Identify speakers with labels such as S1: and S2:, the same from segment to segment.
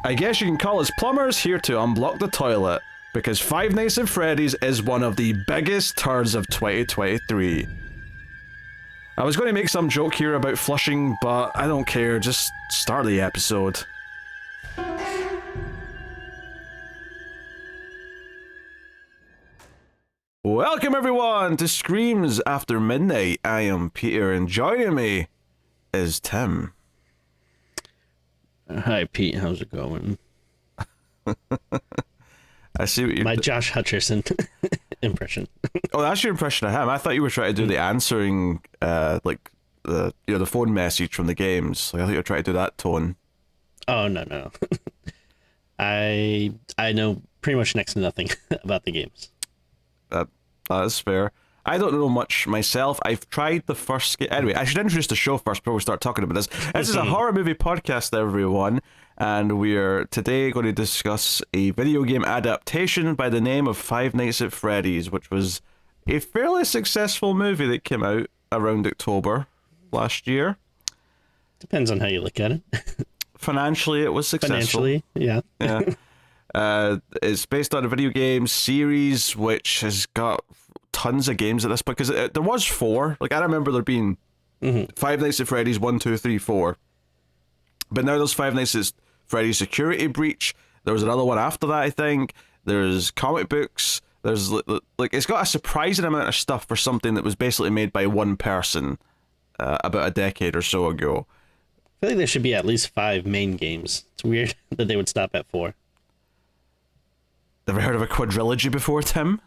S1: I guess you can call us plumbers here to unblock the toilet, because Five Nights at Freddy's is one of the biggest turds of 2023. I was going to make some joke here about flushing, but I don't care, just start the episode. Welcome everyone to Screams After Midnight. I am Peter, and joining me is Tim.
S2: Hi Pete, how's it going?
S1: I see what you
S2: My Josh Hutcherson impression.
S1: Oh, that's your impression of him. I thought you were trying to do the answering, like the phone message from the games. Like I thought you were trying to do that tone.
S2: Oh no. I know pretty much next to nothing about the games.
S1: That's fair. I don't know much myself. I've tried the first game. Anyway, I should introduce the show first before we start talking about this. This is a horror movie podcast, everyone, and we're today going to discuss a video game adaptation by the name of Five Nights at Freddy's, which was a fairly successful movie that came out around October last year.
S2: Depends on how you look at it.
S1: Financially, it was successful.
S2: Financially, yeah.
S1: It's based on a video game series which has got tons of games at this point, because there was 4. Like I remember there being Five Nights at Freddy's 1, 2, 3, 4, but now there's Five Nights at Freddy's Security Breach. There was another one after that, I think. There's comic books. There's like it's got a surprising amount of stuff for something that was basically made by one person about a decade or so ago.
S2: I feel like there should be at least 5 main games. It's weird that they would stop at 4.
S1: Ever heard of a quadrilogy before, Tim?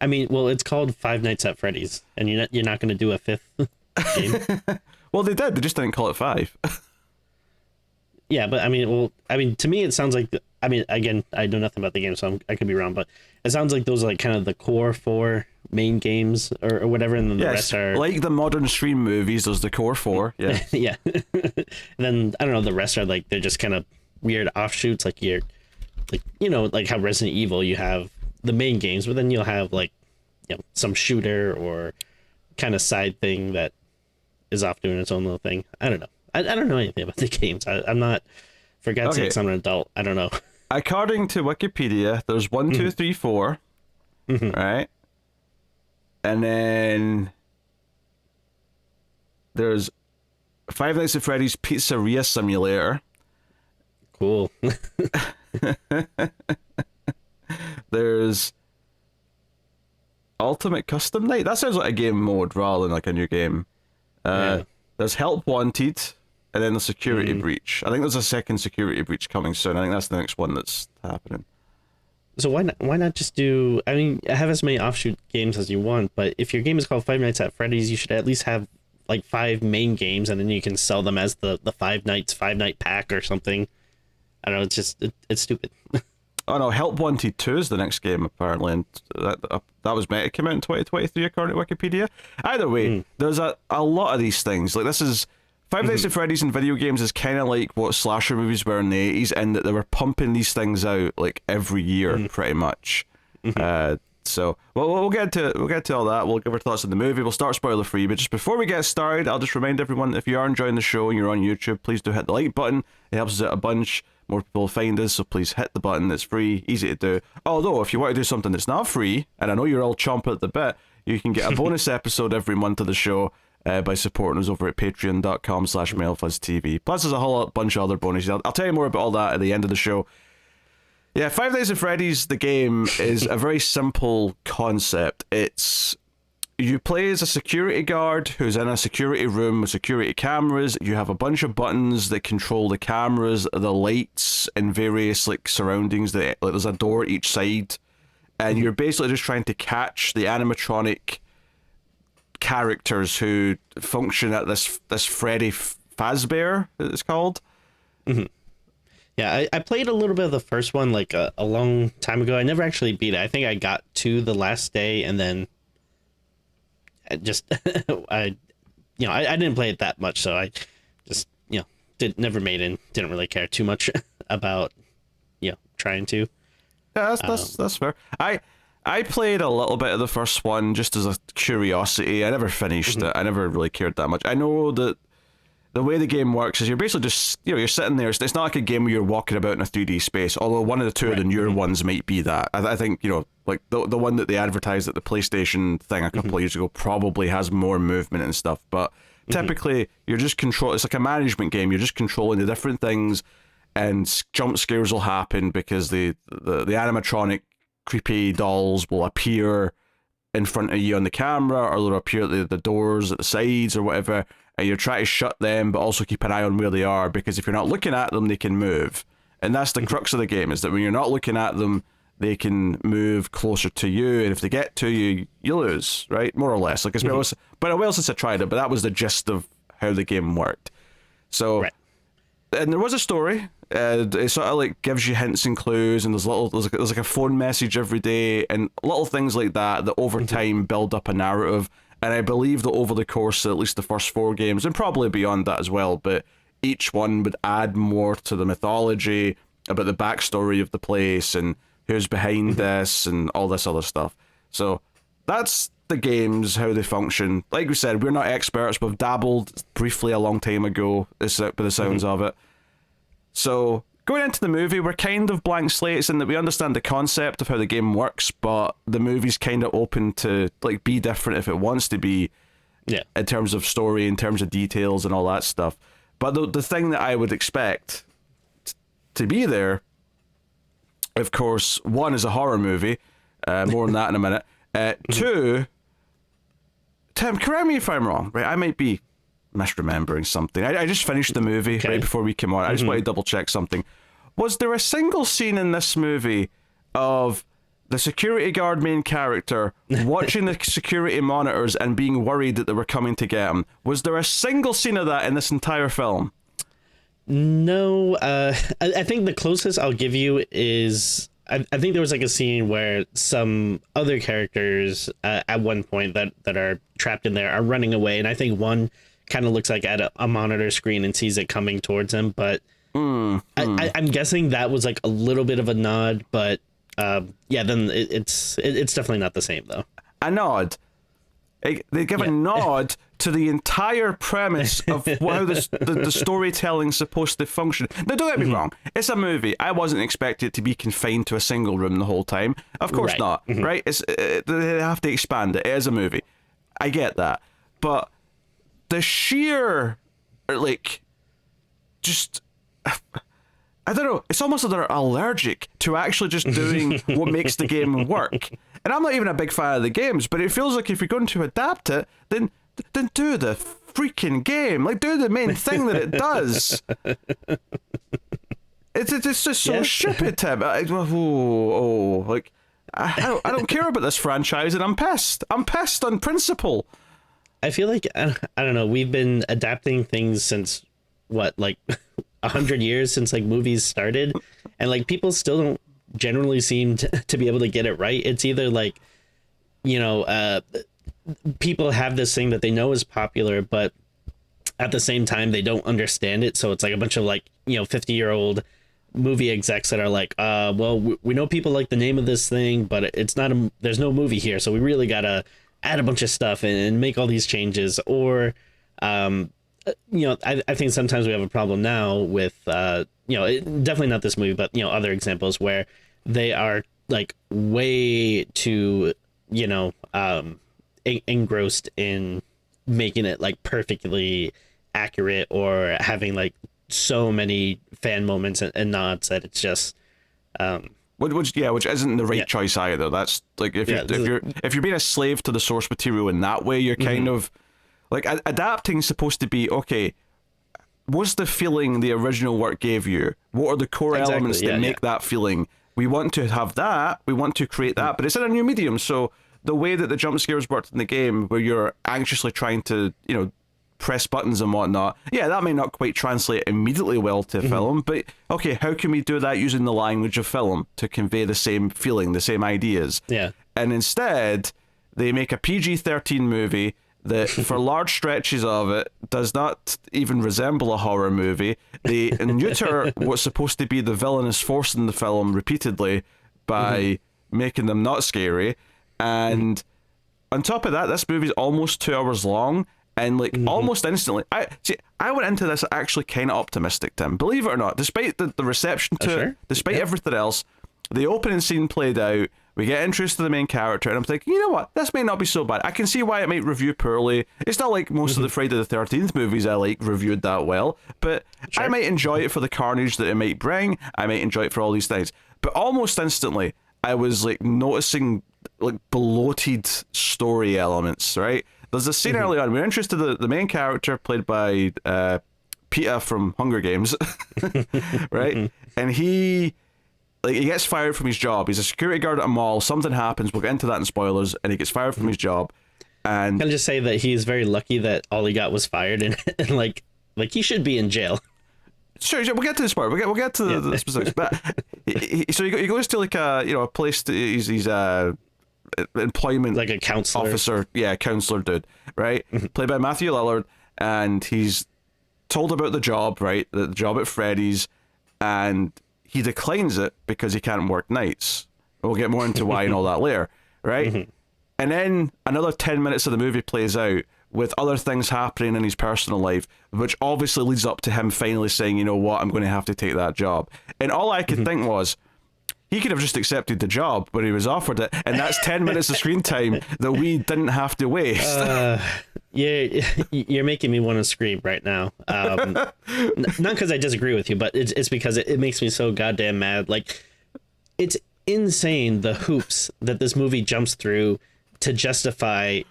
S2: I mean, well, it's called Five Nights at Freddy's, and you're not going to do a 5th game.
S1: Well, they did. They just didn't call it 5.
S2: Yeah, but I mean, to me, it sounds like. Again, I know nothing about the game, so I could be wrong, but it sounds like those are like kind of the core 4 main games or whatever, and then the rest are
S1: like the modern stream movies. There's the core 4. Yeah,
S2: yeah. And then I don't know. The rest are like they're just kind of weird offshoots, like like how Resident Evil, you have the main games, but then you'll have like, some shooter or kind of side thing that is off doing its own little thing. I don't know. I don't know anything about the games. I'm not, for God's sakes, I'm an adult. I don't know.
S1: According to Wikipedia, there's 1, 2, 3, 4, right? And then there's Five Nights at Freddy's Pizzeria Simulator.
S2: Cool.
S1: There's Ultimate Custom Night. That sounds like a game mode rather than like a new game. There's Help Wanted, and then the Security Breach. I think there's a second Security Breach coming soon. I think that's the next one that's happening.
S2: So why not just do? I mean, have as many offshoot games as you want, but if your game is called Five Nights at Freddy's, you should at least have like 5 main games, and then you can sell them as the 5 night pack or something. I don't know. It's just it's stupid.
S1: Oh no, Help Wanted 2 is the next game apparently, and that was meant to come out in 2023 according to Wikipedia. Either way, there's a lot of these things. Like this is Five Nights at Freddy's in video games is kind of like what slasher movies were in the 80s, and that they were pumping these things out like every year pretty much. So we'll get to all that. We'll give our thoughts on the movie. We'll start spoiler free, but just before we get started, I'll just remind everyone, if you are enjoying the show and you're on YouTube, please do hit the like button. It helps us out a bunch. More people find us, so please hit the button. It's free, easy to do. Although, if you want to do something that's not free, and I know you're all chomping at the bit, you can get a bonus episode every month of the show by supporting us over at patreon.com/MailFuzzTV. Plus, there's a whole bunch of other bonuses. I'll tell you more about all that at the end of the show. Yeah, Five Nights at Freddy's, the game, is a very simple concept. You play as a security guard who's in a security room with security cameras. You have a bunch of buttons that control the cameras, the lights, and various like surroundings. Like there's a door at each side, and you're basically just trying to catch the animatronic characters who function at this Freddy Fazbear, it's called.
S2: Yeah, I played a little bit of the first one like a long time ago. I never actually beat it. I think I got to the last day, and then I just I didn't play it that much, so I just never made it. Didn't really care too much about trying to.
S1: Yeah, that's fair. I played a little bit of the first one just as a curiosity. I never finished it. I never really cared that much. I know that the way the game works is you're basically just, you're sitting there. It's not like a game where you're walking about in a 3D space, although one of the two of the newer ones might be that. I think, like the one that they advertised at the PlayStation thing a couple of years ago probably has more movement and stuff, but typically you're just it's like a management game. You're just controlling the different things, and jump scares will happen because the animatronic creepy dolls will appear in front of you on the camera, or they'll appear at the doors at the sides or whatever, and you're trying to shut them but also keep an eye on where they are, because if you're not looking at them they can move. And that's the crux of the game, is that when you're not looking at them they can move closer to you, and if they get to you, you lose, right? More or less. Like, it's been a while since I tried it, but that was the gist of how the game worked. So, and there was a story. It sort of like gives you hints and clues, and there's like a phone message every day, and little things like that over time build up a narrative. And I believe that over the course of at least the first 4 games, and probably beyond that as well, but each one would add more to the mythology about the backstory of the place and who's behind this and all this other stuff. So that's the games, how they function. Like we said, we're not experts. We've dabbled briefly a long time ago, by the sounds of it. So going into the movie, we're kind of blank slates in that we understand the concept of how the game works, but the movie's kind of open to like be different if it wants to be, in terms of story, in terms of details and all that stuff. But the thing that I would expect to be there, of course, one is a horror movie. More on that in a minute. 2, Tim, correct me if I'm wrong, right? I might be misremembering something. I just finished the movie right before we came on. I just want to double check something. Was there a single scene in this movie of the security guard main character watching the security monitors and being worried that they were coming to get him? Was there a single scene of that in this entire film?
S2: No. I think the closest I'll give you is I think there was like a scene where some other characters at one point that are trapped in there are running away, and I think one kind of looks like at a monitor screen and sees it coming towards him, but I'm guessing that was like a little bit of a nod, but then it's definitely not the same though.
S1: A nod. They give a nod to the entire premise of how the storytelling's supposed to function. Now, don't get me wrong. It's a movie. I wasn't expecting it to be confined to a single room the whole time. Of course not, right? They have to expand it. It is a movie. I get that. But the sheer, like, just... I don't know, it's almost like they're allergic to actually just doing what makes the game work. And I'm not even a big fan of the games, but it feels like if you're going to adapt it, then do the freaking game. Like, do the main thing that it does. It's just so stupid, Tim. Like, I don't care about this franchise, and I'm pissed. I'm pissed on principle.
S2: I feel like, I don't know, we've been adapting things since, what, like... 100 years since like movies started, and like people still don't generally seem to be able to get it right. It's either like, people have this thing that they know is popular, but at the same time they don't understand it, so it's like a bunch of like 50-year-old movie execs that are like, well, we know people like the name of this thing, but it's not there's no movie here, so we really gotta add a bunch of stuff and make all these changes. Or I think sometimes we have a problem now with, definitely not this movie, but, other examples where they are like way too, engrossed in making it like perfectly accurate, or having like so many fan moments and nods that it's just, which isn't the right choice either. That's like, if you're being a slave to the source material in that way, you're kind of, like, adapting is supposed to be, okay, what's the feeling the original work gave you? What are the core elements that make that feeling? We want to have that, we want to create that, but it's in a new medium, so the way that the jump scares worked in the game, where you're anxiously trying to, press buttons and whatnot, that may not quite translate immediately well to film, but, okay, how can we do that using the language of film to convey the same feeling, the same ideas? Yeah. And instead, they make a PG-13 movie that for large stretches of it does not even resemble a horror movie. They neuter what's supposed to be the villainous force in the film repeatedly by making them not scary. And on top of that, this movie's almost 2 hours long,
S1: And like almost instantly, I went into this actually kind of optimistic, Tim. Believe it or not, despite the reception to it, despite everything else, the opening scene played out. We get introduced to the main character, and I'm thinking, you know what, this may not be so bad. I can see why it might review poorly. It's not like most of the Friday the 13th movies I like reviewed that well, but I might enjoy it for the carnage that it might bring. I might enjoy it for all these things. But almost instantly, I was like noticing like bloated story elements, right? There's a scene early on. We're introduced to the main character played by Peter from Hunger Games, right? And he gets fired from his job. He's a security guard at a mall. Something happens. We'll get into that in spoilers. And he gets fired from his job. And
S2: can I just say that he's very lucky that all he got was fired, and like he should be in jail.
S1: Sure, we'll get to the spoiler. We'll get to the specifics. But so he goes to like a place. He's employment
S2: like a counselor
S1: officer, counselor dude, right? Played by Matthew Lillard, and he's told about the job, right? The job at Freddy's, and he declines it because he can't work nights. We'll get more into why and all that later, right? And then another 10 minutes of the movie plays out with other things happening in his personal life, which obviously leads up to him finally saying, you know what, I'm going to have to take that job. And all I could think was, he could have just accepted the job when he was offered it, and that's 10 minutes of screen time that we didn't have to waste.
S2: You're making me want to scream right now. Not because I disagree with you, but it's because it makes me so goddamn mad. Like, it's insane the hoops that this movie jumps through to justify,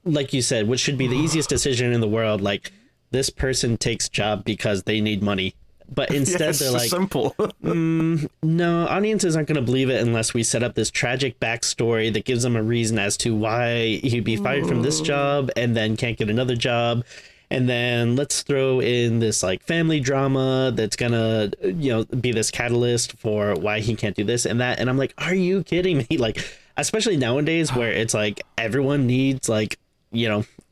S2: like you said, which should be the easiest decision in the world. Like, this person takes job because they need money. But instead they're like,
S1: simple.
S2: No, audiences aren't going to believe it unless we set up this tragic backstory that gives them a reason as to why he'd be fired from this job and then can't get another job. And then let's throw in this like family drama that's going to, be this catalyst for why he can't do this and that. And I'm like, are you kidding me? Like, especially nowadays where it's like everyone needs like,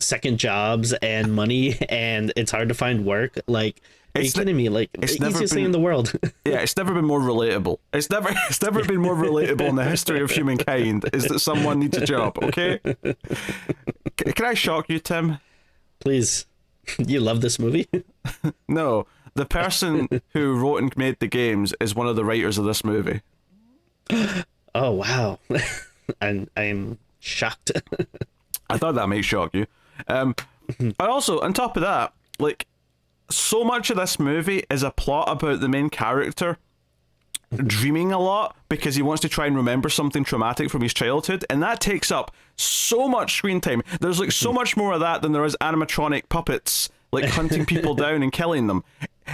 S2: second jobs and money and it's hard to find work. Like, are you kidding me? Like, it's the easiest thing in the world. Yeah,
S1: it's never been more relatable. It's never been more relatable in the history of humankind is that someone needs a job, okay? Can I shock you, Tim?
S2: Please. You love this movie?
S1: No. The person who wrote and made the games is one of the writers of this movie.
S2: Oh, wow. I'm shocked.
S1: I thought that might shock you. And also, on top of that, like, so much of this movie is a plot about the main character dreaming a lot because he wants to try and remember something traumatic from his childhood, and that takes up so much screen time. There's like so much more of that than there is animatronic puppets like hunting people down and killing them.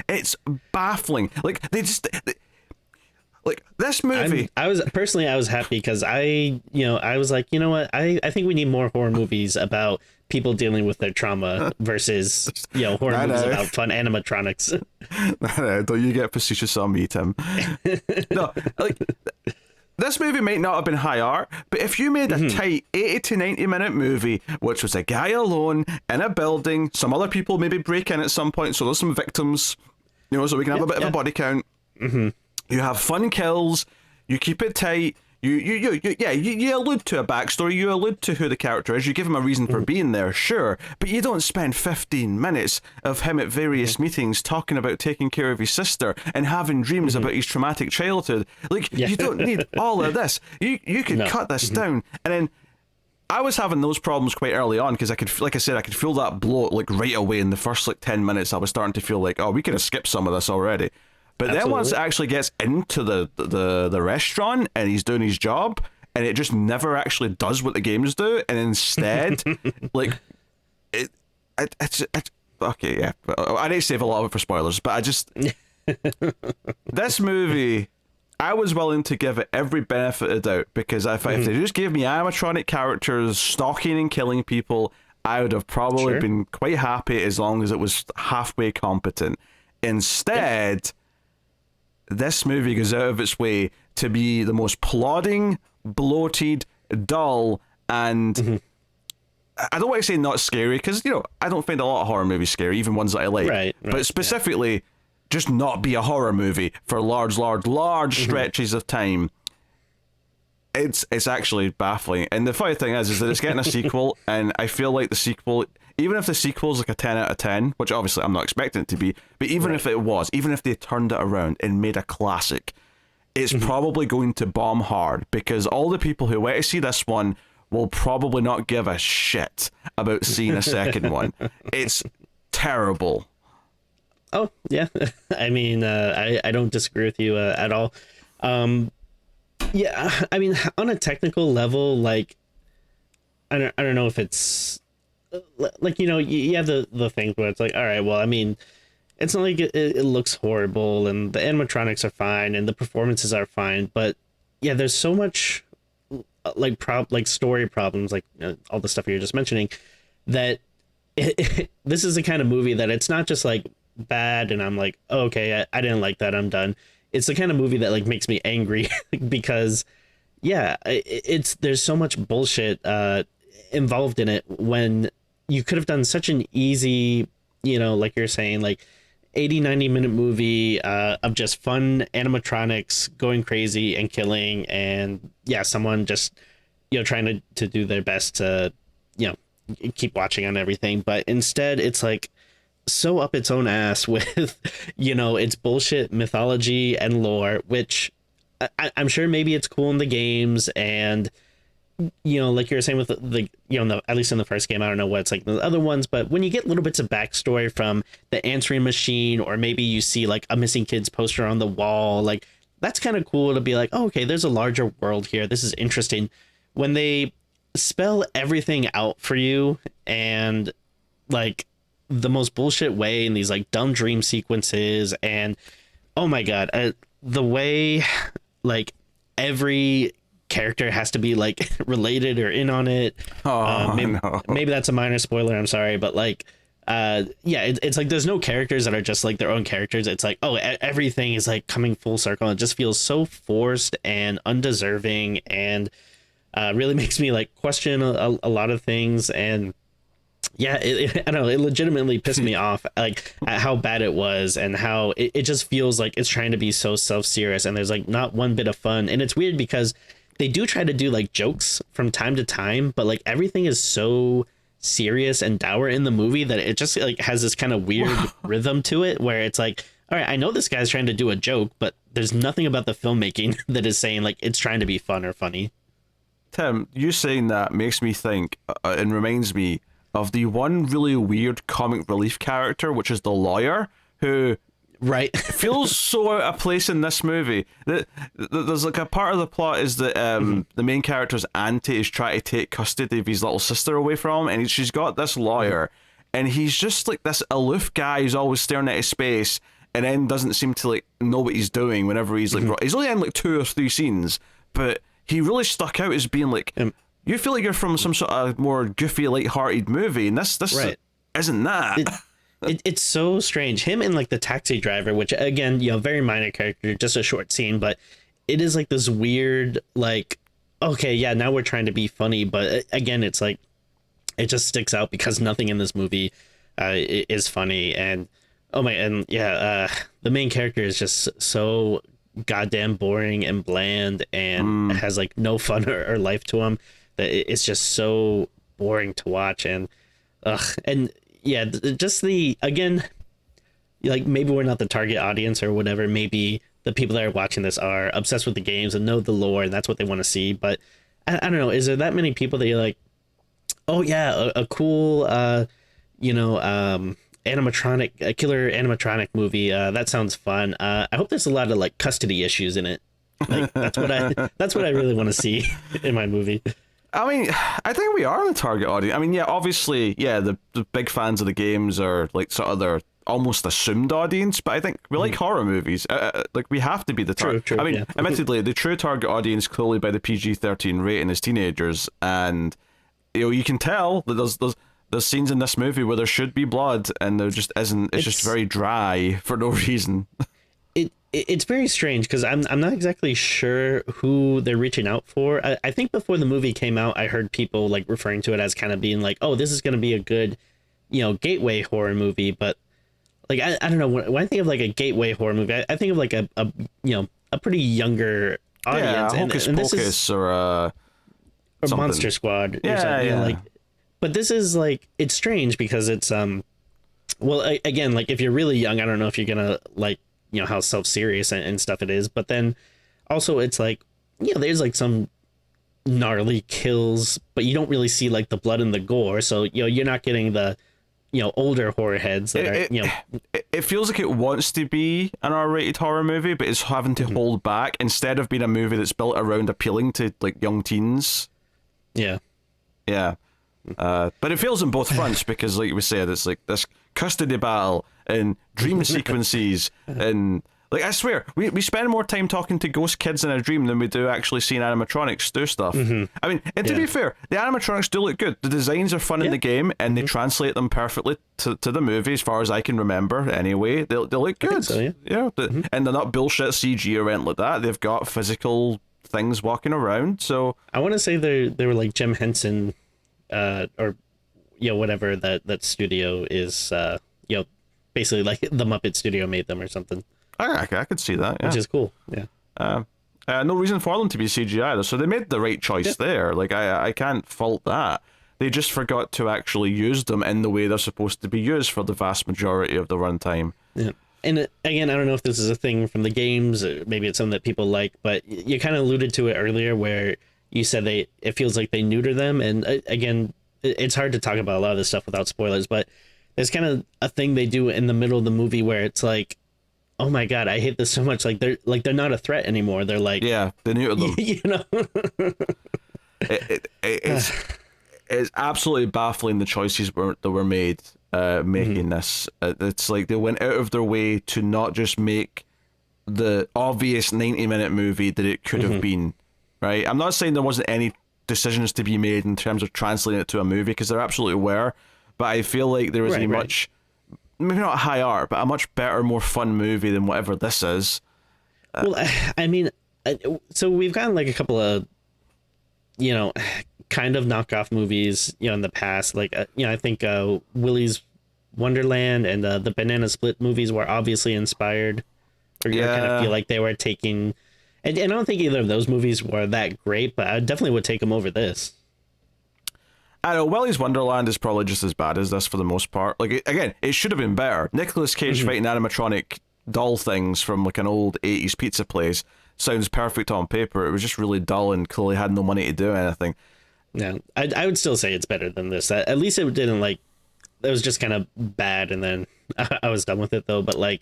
S1: It's baffling. Like like this movie.
S2: I was happy because I was like, you know what, I think we need more horror movies about people dealing with their trauma versus horror movies about fun animatronics.
S1: No, don't you get facetious on me, Tim. No, like this movie might not have been high art, but if you made a tight 80 to 90 minute movie which was a guy alone in a building, some other people maybe break in at some point, so there's some victims, so we can have a bit of a body count. You have fun kills, you keep it tight, you allude to a backstory, you allude to who the character is, you give him a reason for being there, sure, but you don't spend 15 minutes of him at various meetings talking about taking care of his sister and having dreams about his traumatic childhood. Like, you don't need all of this. You could cut this down. And then I was having those problems quite early on because I could, like I said, I could feel that bloat like right away in the first like 10 minutes. I was starting to feel like, oh, we could have skipped some of this already. But Absolutely. Then once it actually gets into the restaurant and he's doing his job and it just never actually does what the games do, and instead, like, it's okay, yeah. I need to save a lot of it for spoilers, but I just this movie, I was willing to give it every benefit of the doubt because if they just gave me animatronic characters stalking and killing people, I would have probably been quite happy as long as it was halfway competent. Instead, this movie goes out of its way to be the most plodding, bloated, dull, and I don't want to say not scary because, I don't find a lot of horror movies scary, even ones that I like. Right, but specifically, just not be a horror movie for large stretches of time. It's actually baffling. And the funny thing is that it's getting a sequel, and I feel like the sequel, even if the sequel's like a 10 out of 10, which obviously I'm not expecting it to be, but even if it was, even if they turned it around and made a classic, it's probably going to bomb hard, because all the people who went to see this one will probably not give a shit about seeing a second one. It's terrible.
S2: Oh, yeah. I mean, I don't disagree with you at all. Yeah, I mean, on a technical level, like, I don't know if it's like, you have the things where it's like, all right, well, I mean, it's not like it looks horrible and the animatronics are fine and the performances are fine, but yeah, there's so much like story problems, like all the stuff you're just mentioning, that this is the kind of movie that it's not just like bad and I'm like, oh, okay, I didn't like that, I'm done. It's the kind of movie that like makes me angry because yeah, there's so much bullshit involved in it, when you could have done such an easy, like you're saying, like 80-90 minute movie of just fun animatronics going crazy and killing, and yeah, someone just trying to do their best to keep watching on everything. But instead it's like so up its own ass with its bullshit mythology and lore, which I'm sure maybe it's cool in the games, and like you were saying with at least in the first game, I don't know what it's like in the other ones, but when you get little bits of backstory from the answering machine, or maybe you see like a missing kids poster on the wall, like that's kind of cool to be like, oh, okay, there's a larger world here, this is interesting. When they spell everything out for you, and like the most bullshit way, in these like dumb dream sequences, and oh my god, the way like every character has to be like related or in on it. Maybe that's a minor spoiler, I'm sorry, but like it's like there's no characters that are just like their own characters. It's like, oh, everything is like coming full circle. It just feels so forced and undeserving, and really makes me like question a lot of things. And yeah, I don't know, it legitimately pissed me off, like at how bad it was, and how it just feels like it's trying to be so self-serious, and there's like not one bit of fun. And it's weird because they do try to do like jokes from time to time, but like everything is so serious and dour in the movie that it just like has this kind of weird rhythm to it, where it's like, all right, I know this guy's trying to do a joke, but there's nothing about the filmmaking that is saying like it's trying to be fun or funny.
S1: Tim, you saying that makes me think and reminds me of the one really weird comic relief character, which is the lawyer, who
S2: right
S1: feels so out of place in this movie. There's like a part of the plot is that the main character's auntie is trying to take custody of his little sister away from him, and she's got this lawyer, and he's just like this aloof guy who's always staring at his space, and then doesn't seem to like know what he's doing whenever he's like he's only in like 2 or 3 scenes, but he really stuck out as being like you feel like you're from some sort of more goofy, light-hearted movie, and this
S2: right.
S1: isn't that.
S2: It's so strange. Him and like the taxi driver, which again, very minor character, just a short scene, but it is like this weird, like, okay, yeah, now we're trying to be funny, but again, it's like it just sticks out because nothing in this movie is funny. And the main character is just so goddamn boring and bland, and has like no fun or life to him, that it's just so boring to watch. And yeah, just again, like maybe we're not the target audience or whatever. Maybe the people that are watching this are obsessed with the games and know the lore, and that's what they want to see. But I don't know, is there that many people that you're like, oh yeah, a cool animatronic, a killer animatronic movie, that sounds fun. I hope there's a lot of like custody issues in it. Like that's what I really want to see in my movie.
S1: I mean, I think we are the target audience. I mean, yeah, obviously, yeah, the big fans of the games are like sort of their almost assumed audience, but I think we like horror movies. Like we have to be the target.
S2: True,
S1: I mean,
S2: yeah.
S1: admittedly, the true target audience clearly by the PG-13 rating is teenagers, and you can tell that there's scenes in this movie where there should be blood, and there just isn't. It's just very dry for no reason.
S2: It's very strange because I'm not exactly sure who they're reaching out for. I think before the movie came out, I heard people like referring to it as kind of being like, oh, this is going to be a good, gateway horror movie. But like, I don't know, when I think of like a gateway horror movie, I think of like a pretty younger audience.
S1: Yeah, Hocus Pocus or
S2: Monster Squad.
S1: Yeah,
S2: or something,
S1: yeah.
S2: like But this is like, it's strange because it's well, again, like if you're really young, I don't know if you're gonna like, you know, how self-serious and stuff it is, but then also it's like, yeah, there's like some gnarly kills, but you don't really see like the blood and the gore, so you know, you're not getting the, you know, older horror heads that are, you know,
S1: it feels like it wants to be an R-rated horror movie, but it's having to hold back instead of being a movie that's built around appealing to like young teens.
S2: yeah.
S1: But it feels on both fronts because, like we said, it's like this custody battle and dream sequences and, like, I swear, we spend more time talking to ghost kids in a dream than we do actually seeing animatronics do stuff. I mean, and to be fair, the animatronics do look good. The designs are fun in the game, and they translate them perfectly to the movie, as far as I can remember. Anyway, they look good.
S2: So, yeah.
S1: And they're not bullshit CG or anything like that. They've got physical things walking around. So
S2: I want to say they were like Jim Henson, or you know, whatever that studio is, you know, basically like the Muppet Studio made them or something.
S1: I could see that, yeah.
S2: Which is cool, yeah.
S1: No reason for them to be CGI either, so they made the right choice there. Like, I can't fault that. They just forgot to actually use them in the way they're supposed to be used for the vast majority of the runtime.
S2: Yeah. And again, I don't know if this is a thing from the games, or maybe it's something that people like, but you kind of alluded to it earlier where you said it feels like they neuter them. And again, it's hard to talk about a lot of this stuff without spoilers, but there's kind of a thing they do in the middle of the movie where it's like, oh my god, I hate this so much. Like they're not a threat anymore. They're like,
S1: yeah, they neutered them.
S2: You know,
S1: it's absolutely baffling the choices that were made making this. It's like they went out of their way to not just make the obvious 90-minute movie that it could have been. Right? I'm not saying there wasn't any decisions to be made in terms of translating it to a movie, because there absolutely were. But I feel like there was a much, maybe not high art, but a much better, more fun movie than whatever this is.
S2: Well, I mean, so we've gotten like a couple of, you know, kind of knockoff movies, you know, in the past. Like, you know, I think Willy's Wonderland and the Banana Split movies were obviously inspired. Or you kind of feel like they were taking, and I don't think either of those movies were that great, but I definitely would take them over this.
S1: I know Willy's Wonderland is probably just as bad as this for the most part. Like, again, it should have been better. Nicolas Cage fighting animatronic doll things from like an old 80s pizza place sounds perfect on paper. It was just really dull and clearly had no money to do anything.
S2: Yeah, I would still say it's better than this. At least it didn't like, it was just kind of bad, and then I was done with it though. But like,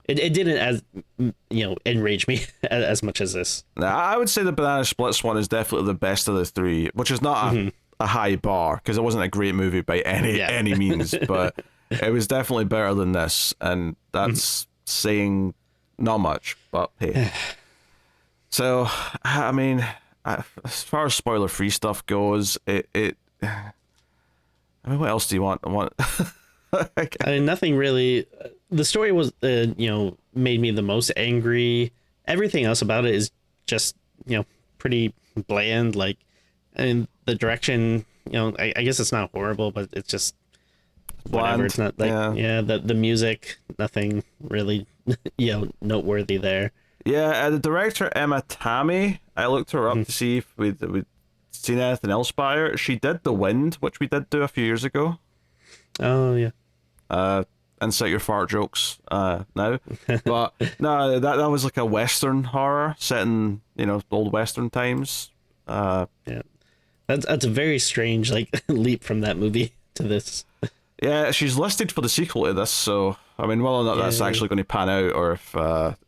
S2: it didn't, as you know, enrage me as much as this.
S1: I would say the Banana Splits one is definitely the best of the three, which is not a high bar, because it wasn't a great movie by any means, but it was definitely better than this, and that's saying not much, but hey. So, I mean, as far as spoiler-free stuff goes, I mean, what else do you want?
S2: I mean, nothing really. The story was, you know, made me the most angry. Everything else about it is just, you know, pretty bland. Like, and the direction, you know, I guess it's not horrible, but it's just whatever.
S1: Bland.
S2: It's not like, the music, nothing really, you know, noteworthy there.
S1: Yeah, the director, Emma Tammi, I looked her up to see if we'd seen anything else by her. She did The Wind, which we did do a few years ago.
S2: Oh, yeah.
S1: Insert your fart jokes now. But no, that was like a Western horror set in, you know, old Western times.
S2: Yeah. That's a very strange, like, leap from that movie to this.
S1: Yeah, she's listed for the sequel to this, so I mean, whether or not that's actually going to pan out, or if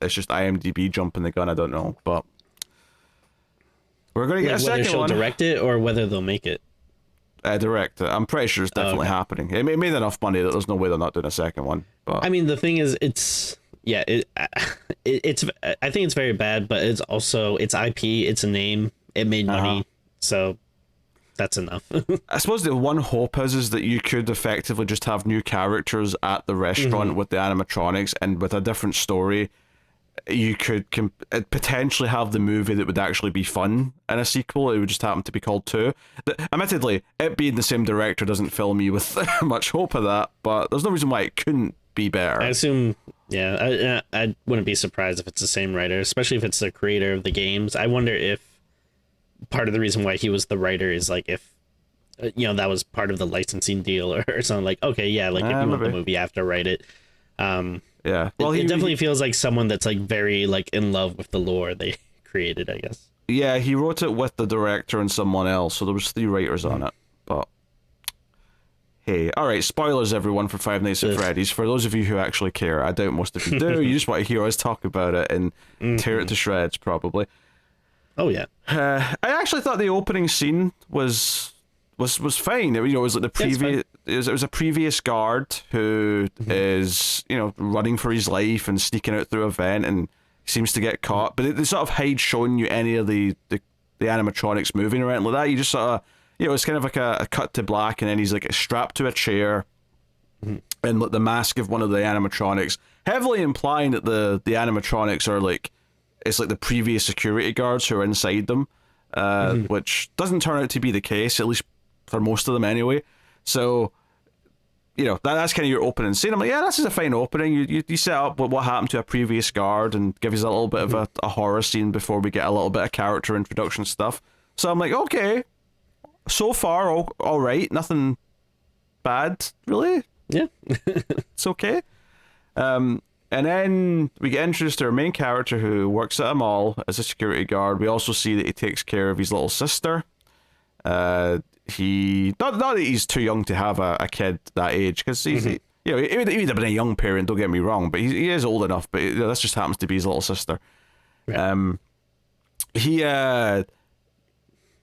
S1: it's just IMDb jumping the gun, I don't know. But we're going to get a second one. Whether she'll
S2: direct it or whether they'll make it.
S1: Direct it. I'm pretty sure it's definitely happening. It made enough money that there's no way they're not doing a second one. But
S2: I mean, the thing is, it's it's. I think it's very bad, but it's also it's IP. It's a name. It made money, so that's enough.
S1: I suppose the one hope is that you could effectively just have new characters at the restaurant with the animatronics, and with a different story, you could potentially have the movie that would actually be fun in a sequel. It would just happen to be called 2. Admittedly, it being the same director doesn't fill me with much hope of that, but there's no reason why it couldn't be better.
S2: I assume, I wouldn't be surprised if it's the same writer, especially if it's the creator of the games. I wonder if part of the reason why he was the writer is like if that was part of the licensing deal or something. Like, okay, yeah, like if you want the movie, you have to write it.
S1: Yeah, well,
S2: it definitely feels like someone that's like very like in love with the lore they created, I guess.
S1: Yeah, he wrote it with the director and someone else, so there was 3 writers on it. But hey, all right, spoilers everyone for Five Nights at Freddy's. For those of you who actually care, I doubt most of you do. You just want to hear us talk about it and tear it to shreds, probably.
S2: Oh yeah.
S1: I actually thought the opening scene was fine. It was like the previous. It was a previous guard who is running for his life and sneaking out through a vent and seems to get caught. But they sort of hide showing you any of the animatronics moving around like that. You just sort of it's kind of like a cut to black, and then he's like strapped to a chair, and like the mask of one of the animatronics, heavily implying that the animatronics are like. It's like the previous security guards who are inside them, which doesn't turn out to be the case, at least for most of them anyway. So, that's kind of your opening scene. I'm like, yeah, this is a fine opening. You set up what happened to a previous guard and give us a little bit of a horror scene before we get a little bit of character introduction stuff. So I'm like, okay, so far, all right. Nothing bad, really.
S2: Yeah.
S1: It's okay. And then we get introduced to our main character who works at a mall as a security guard. We also see that he takes care of his little sister. He not that he's too young to have a kid that age, because he's he would have been a young parent. Don't get me wrong, but he is old enough. But this just happens to be his little sister. Right. He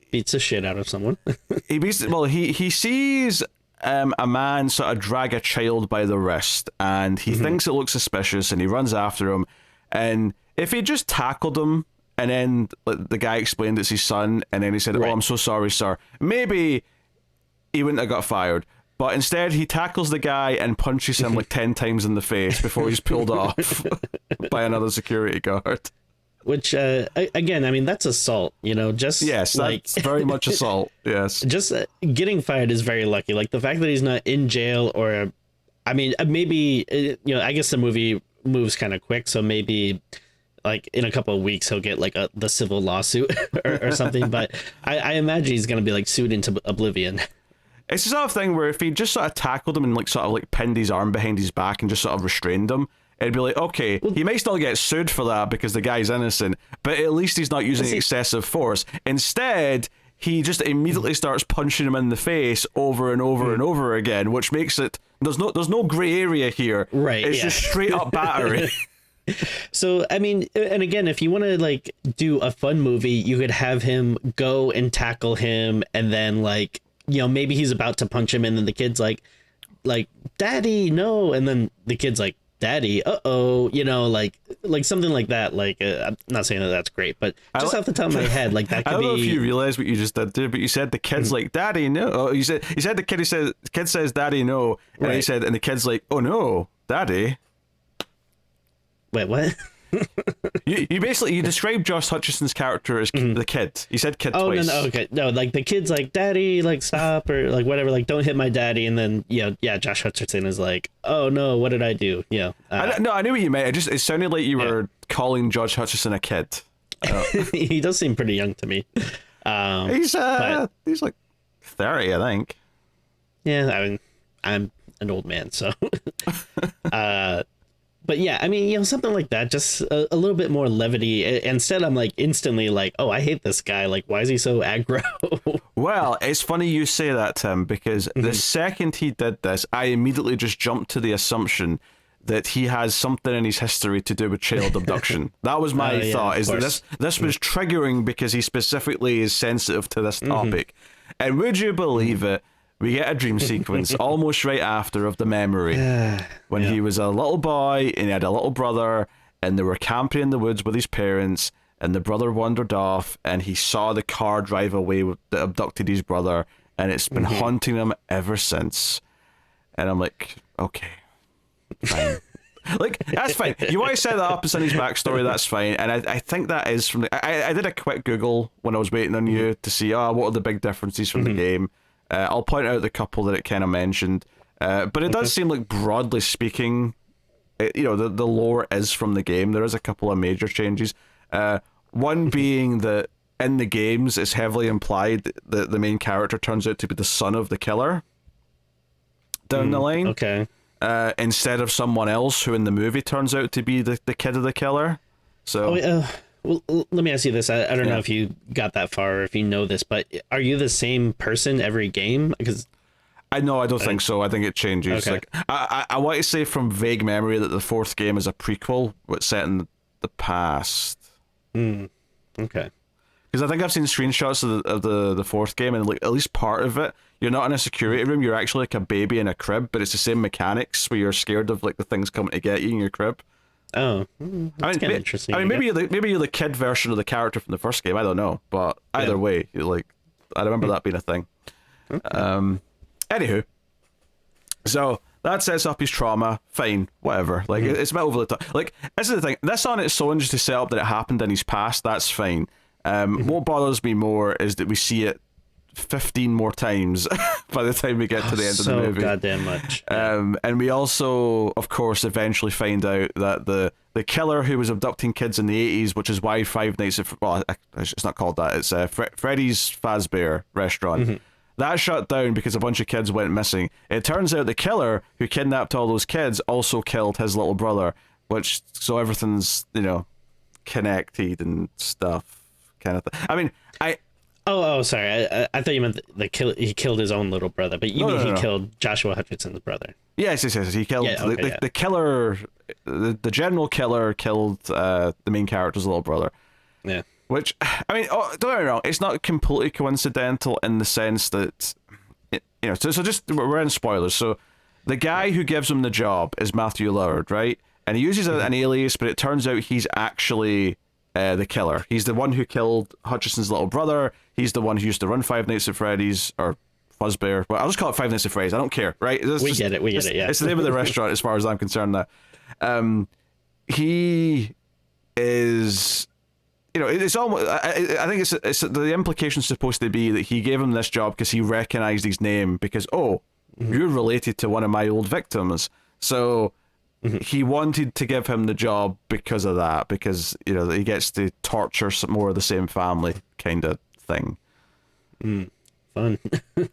S2: beats the shit out of someone.
S1: he sees a man sort of drag a child by the wrist, and he thinks it looks suspicious, and he runs after him. And if he just tackled him, and then the guy explained it's his son, and then he said, "Oh, I'm so sorry, sir," maybe he wouldn't have got fired. But instead, he tackles the guy and punches him like 10 times in the face before he's pulled off by another security guard.
S2: Which, again, I mean, that's assault, just...
S1: Yes, that's very much assault, yes.
S2: Just getting fired is very lucky. Like, the fact that he's not in jail or... I mean, maybe, I guess the movie moves kind of quick, so maybe, like, in a couple of weeks, he'll get, like, the civil lawsuit or something, but I imagine he's going to be, like, sued into oblivion.
S1: It's the sort of thing where if he just sort of tackled him and, like, sort of, like, pinned his arm behind his back and just sort of restrained him, it'd be like, okay, he may still get sued for that because the guy's innocent, but at least he's not using excessive force. Instead, he just immediately starts punching him in the face over and over and over again, which makes it there's no gray area here.
S2: Right.
S1: It's just straight up battery.
S2: So, I mean, and again, if you want to like do a fun movie, you could have him go and tackle him, and then like, maybe he's about to punch him, and then the kid's like, "Daddy, no," and then the kid's like, "Daddy, uh-oh," like something like that. Like, I'm not saying that that's great, but just off the top of my head, like that could be...
S1: I don't know if you realize what you just did there, but you said the kid's like, "Daddy, no." Oh, you said the kid says, "Daddy, no," and right. And the kid's like, "Oh no, Daddy."
S2: Wait, what?
S1: you basically described Josh Hutcherson's character as the kid. You said kid twice.
S2: No, okay. No, like the kid's like, "Daddy, like stop," or like whatever, like don't hit my daddy, and then Josh Hutcherson is like, "Oh no, what did I do?"
S1: I knew what you meant. It sounded like you were calling Josh Hutcherson a kid.
S2: He does seem pretty young to me.
S1: He's like 30, I think.
S2: Yeah, I mean, I'm an old man, so but yeah, I mean, something like that, just a little bit more levity. Instead, I'm like instantly like, "Oh, I hate this guy. Like, why is he so aggro?"
S1: Well, it's funny you say that, Tim, because the second he did this, I immediately just jumped to the assumption that he has something in his history to do with child abduction. That was my thought, is that this was triggering because he specifically is sensitive to this topic. And would you believe it? We get a dream sequence almost right after of the memory when he was a little boy and he had a little brother and they were camping in the woods with his parents, and the brother wandered off and he saw the car drive away that abducted his brother, and it's been haunting him ever since. And I'm like, okay, fine. Like, that's fine. You want to set that up as in his backstory, that's fine. And I think that is from I did a quick Google when I was waiting on you to see, what are the big differences from the game. I'll point out the couple that it kind of mentioned, but it does seem like, broadly speaking, the lore is from the game. There is a couple of major changes. One being that in the games, it's heavily implied that the main character turns out to be the son of the killer down the line.
S2: Okay.
S1: Instead of someone else who in the movie turns out to be the kid of the killer. So,
S2: well, let me ask you this. I don't know if you got that far or if you know this, but are you the same person every game? Because
S1: I don't think so. I think it changes.
S2: Okay.
S1: Like I want to say from vague memory that the fourth game is a prequel, but set in the past.
S2: Okay.
S1: Because I think I've seen screenshots of the fourth game, and like at least part of it, you're not in a security room. You're actually like a baby in a crib, but it's the same mechanics where you're scared of like the things coming to get you in your crib.
S2: Oh, that's kind of interesting.
S1: I mean, maybe you're the kid version of the character from the first game. I don't know, but either way, like I remember that being a thing. Okay. Anywho, so that sets up his trauma. Fine, whatever. Like it's a bit over the top. Like this is the thing. This on its own, just to set up that it happened in his past, that's fine. What bothers me more is that we see it 15 more times by the time we get to the end of the movie.
S2: So goddamn much.
S1: And we also, of course, eventually find out that the killer who was abducting kids in the 80s, which is why Five Nights at... Well, it's not called that. It's Freddy's Fazbear restaurant. That shut down because a bunch of kids went missing. It turns out the killer who kidnapped all those kids also killed his little brother, so everything's, connected and stuff, kind of thing. I mean,
S2: Oh, sorry. I thought you meant he killed his own little brother, but you mean he killed Joshua Hutcherson's brother.
S1: Yes. He killed the killer. The general killer killed the main character's little brother.
S2: Yeah.
S1: Which, I mean, don't get me wrong, it's not completely coincidental in the sense that, so just, we're in spoilers. So the guy who gives him the job is Matthew Lillard, right? And he uses an alias, but it turns out he's actually the killer. He's the one who killed Hutcherson's little brother. He's the one who used to run Five Nights at Freddy's, or Fazbear. Well, I'll just call it Five Nights at Freddy's. I don't care, right?
S2: We get it, yeah.
S1: It's the name of the restaurant as far as I'm concerned now. He is... it's almost. I think it's the implication's supposed to be that he gave him this job because he recognized his name because you're related to one of my old victims, so he wanted to give him the job because of that, because he gets to torture some more of the same family kind of thing.
S2: Fun.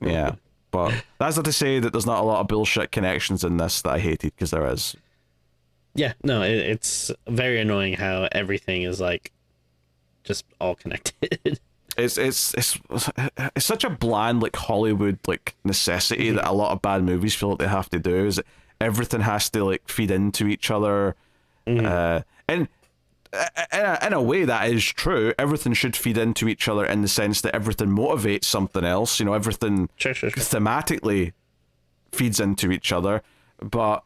S1: Yeah, but that's not to say that there's not a lot of bullshit connections in this that I hated, because there is.
S2: Yeah, no, it's very annoying how everything is like just all connected.
S1: It's such a bland like Hollywood like necessity that a lot of bad movies feel like they have to do, is that everything has to like feed into each other. And in a way that is true. Everything should feed into each other in the sense that everything motivates something else. Everything
S2: Sure.
S1: thematically feeds into each other. But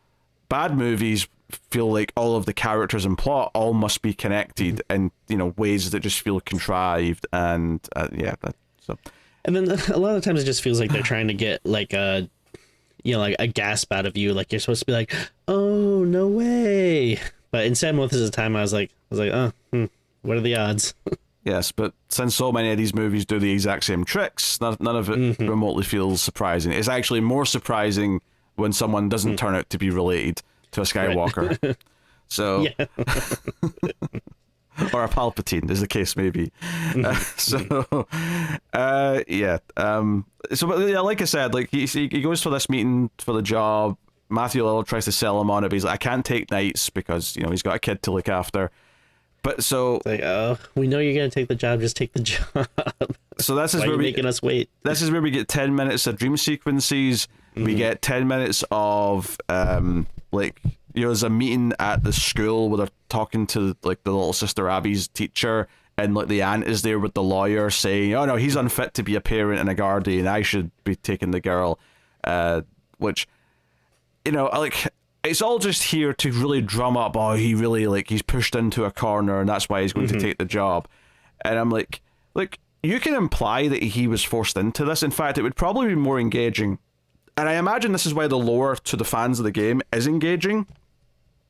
S1: bad movies feel like all of the characters and plot all must be connected in ways that just feel contrived, and so.
S2: And then a lot of times it just feels like they're trying to get like a like a gasp out of you, like you're supposed to be like, oh no way, but instead most of the time I was like what are the odds?
S1: Yes, but since so many of these movies do the exact same tricks, none of it remotely feels surprising. It's actually more surprising when someone doesn't turn out to be related to a Skywalker. Right. So or a Palpatine, as the case may be. Like I said, like he goes for this meeting for the job. Matthew Lillard tries to sell him on it, but he's like, I can't take nights because he's got a kid to look after. But so
S2: it's like, we know you're gonna take the job, just take the job.
S1: So this is
S2: why
S1: where
S2: are you making us wait.
S1: This is where we get 10 minutes of dream sequences. We get 10 minutes of there's a meeting at the school where they're talking to like the little sister Abby's teacher, and like the aunt is there with the lawyer saying, oh no, he's unfit to be a parent and a guardian, I should be taking the girl, which it's all just here to really drum up, he really he's pushed into a corner and that's why he's going to take the job. And I'm like you can imply that he was forced into this. In fact, it would probably be more engaging, and I imagine this is why the lore to the fans of the game is engaging.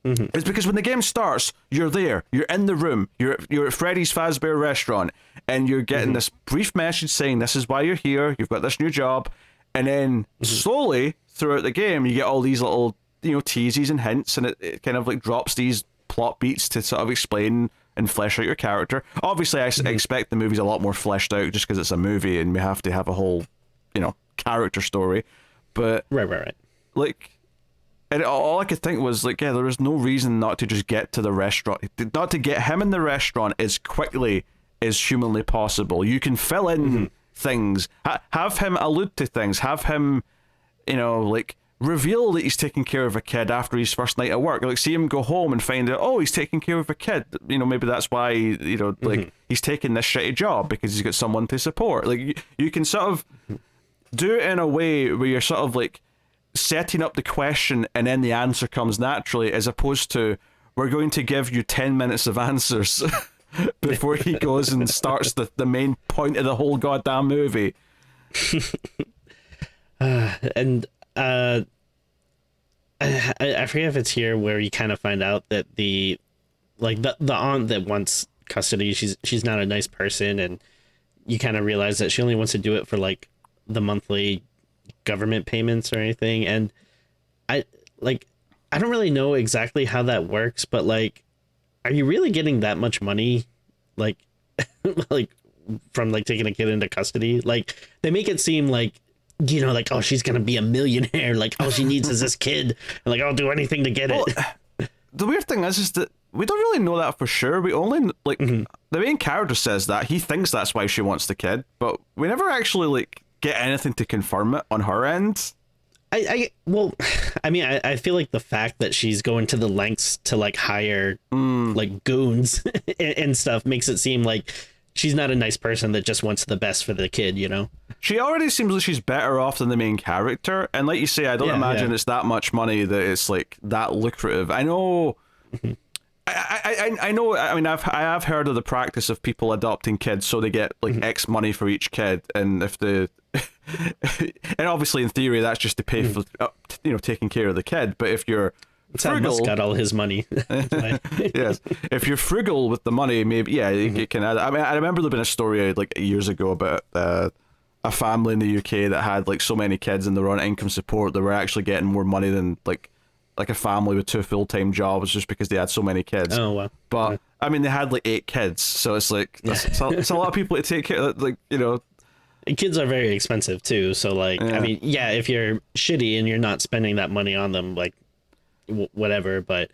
S1: It's because when the game starts, you're there, you're in the room, you're at Freddy's Fazbear restaurant, and you're getting this brief message saying this is why you're here, you've got this new job, and then slowly throughout the game you get all these little teases and hints, and it kind of like drops these plot beats to sort of explain and flesh out your character. Obviously, I expect the movie's a lot more fleshed out just because it's a movie and we have to have a whole, character story. But
S2: right.
S1: Like, and all I could think was like, yeah, there was no reason not to just get to the restaurant, not to get him in the restaurant as quickly as humanly possible. You can fill in things, have him allude to things, have him, like, reveal that he's taking care of a kid after his first night at work. Like, see him go home and find out, oh, he's taking care of a kid. Maybe that's why, like, he's taking this shitty job because he's got someone to support. Like, you can sort of do it in a way where you're sort of, like, setting up the question and then the answer comes naturally, as opposed to, we're going to give you 10 minutes of answers before he goes and starts the main point of the whole goddamn movie.
S2: And I forget if it's here where you kind of find out that the aunt that wants custody, she's not a nice person, and you kind of realize that she only wants to do it for like the monthly government payments or anything. And I don't really know exactly how that works, but like, are you really getting that much money, like like from like taking a kid into custody? Like, they make it seem like, like, oh, she's gonna be a millionaire, like all she needs is this kid, and like I'll do anything to get it.
S1: The weird thing is that we don't really know that for sure. We only like the main character says that he thinks that's why she wants the kid, but we never actually like get anything to confirm it on her end.
S2: I feel like the fact that she's going to the lengths to like hire like goons and stuff makes it seem like she's not a nice person that just wants the best for the kid, She already seems like she's better off than the main character, and like you say, I don't imagine it's that much money that it's like that lucrative. I know. I know. I mean, I have heard of the practice of people adopting kids so they get like X money for each kid, and if the and obviously in theory that's just to pay for taking care of the kid. But if you're frugal, Musk got all his money.
S1: Yes, if you're frugal with the money, maybe you can add. I mean, I remember there been a story like years ago about a family in the UK that had like so many kids and they were on income support. They were actually getting more money than like a family with 2 full-time jobs just because they had so many kids.
S2: Oh wow!
S1: But I mean, they had like 8 kids, so it's like it's a lot of people to take care of, like
S2: Kids are very expensive too, so like I mean, if you're shitty and you're not spending that money on them, like whatever, but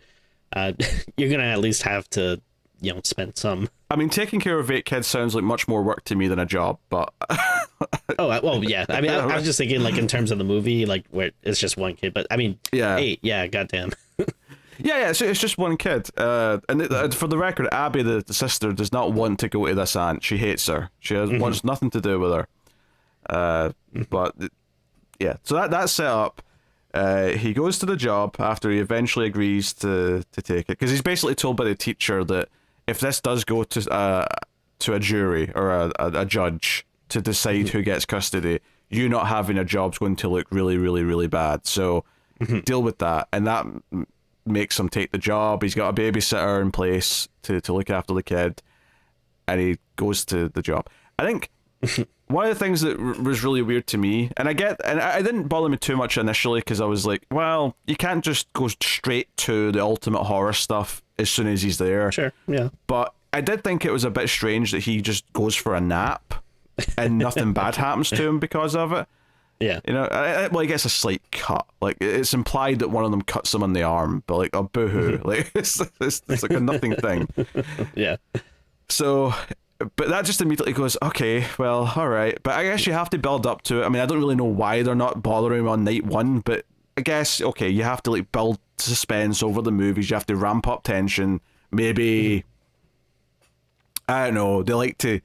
S2: you're gonna at least have to spend some.
S1: I mean, taking care of 8 kids sounds like much more work to me than a job, but
S2: oh well, yeah. I mean, I was just thinking like in terms of the movie, like where it's just one kid, but I mean, 8, goddamn.
S1: Yeah, so it's just one kid. And for the record, Abby, the sister, does not want to go to this aunt. She hates her. She wants nothing to do with her. But yeah, so that's set up. He goes to the job after he eventually agrees to take it, because he's basically told by the teacher that if this does go to a jury or a judge to decide who gets custody, you not having a job's going to look really, really, really bad. So deal with that, and that makes him take the job. He's got a babysitter in place to look after the kid, and he goes to the job. I think one of the things that was really weird to me, and I didn't bother me too much initially, because I was like, well, you can't just go straight to the ultimate horror stuff as soon as he's there.
S2: Sure, yeah.
S1: But I did think it was a bit strange that he just goes for a nap and nothing bad happens to him because of it.
S2: Yeah.
S1: Well, he gets a slight cut. Like, it's implied that one of them cuts him on the arm, but like, oh, boo-hoo. Like, it's like a nothing thing.
S2: Yeah.
S1: So, but that just immediately goes, okay, well, all right. But I guess you have to build up to it. I mean, I don't really know why they're not bothering him on night 1, but I guess, okay, you have to like build suspense over the movies. You have to ramp up tension. Maybe, I don't know, they like to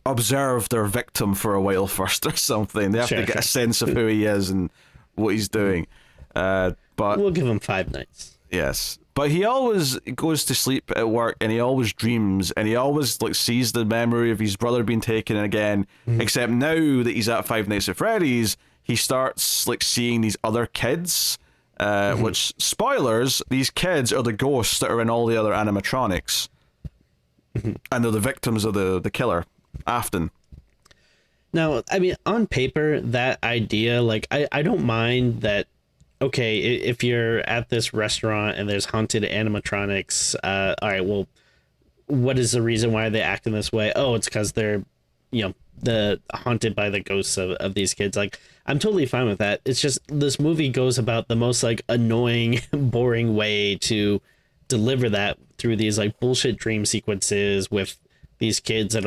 S1: observe their victim for a while first or something. They have to get a sense of who he is and what he's doing. But
S2: we'll give him 5 nights.
S1: Yes. But he always goes to sleep at work, and he always dreams, and he always like sees the memory of his brother being taken again. Except now that he's at Five Nights at Freddy's, he starts like seeing these other kids. Which, spoilers, these kids are the ghosts that are in all the other animatronics, and they're the victims of the killer, Afton.
S2: Now, I mean, on paper, that idea, like, I don't mind that. Okay, if you're at this restaurant and there's haunted animatronics, all right, well, what is the reason why they act in this way? Oh, it's because they're, the haunted by the ghosts of these kids. Like, I'm totally fine with that. It's just this movie goes about the most like annoying, boring way to deliver that through these like bullshit dream sequences with these kids that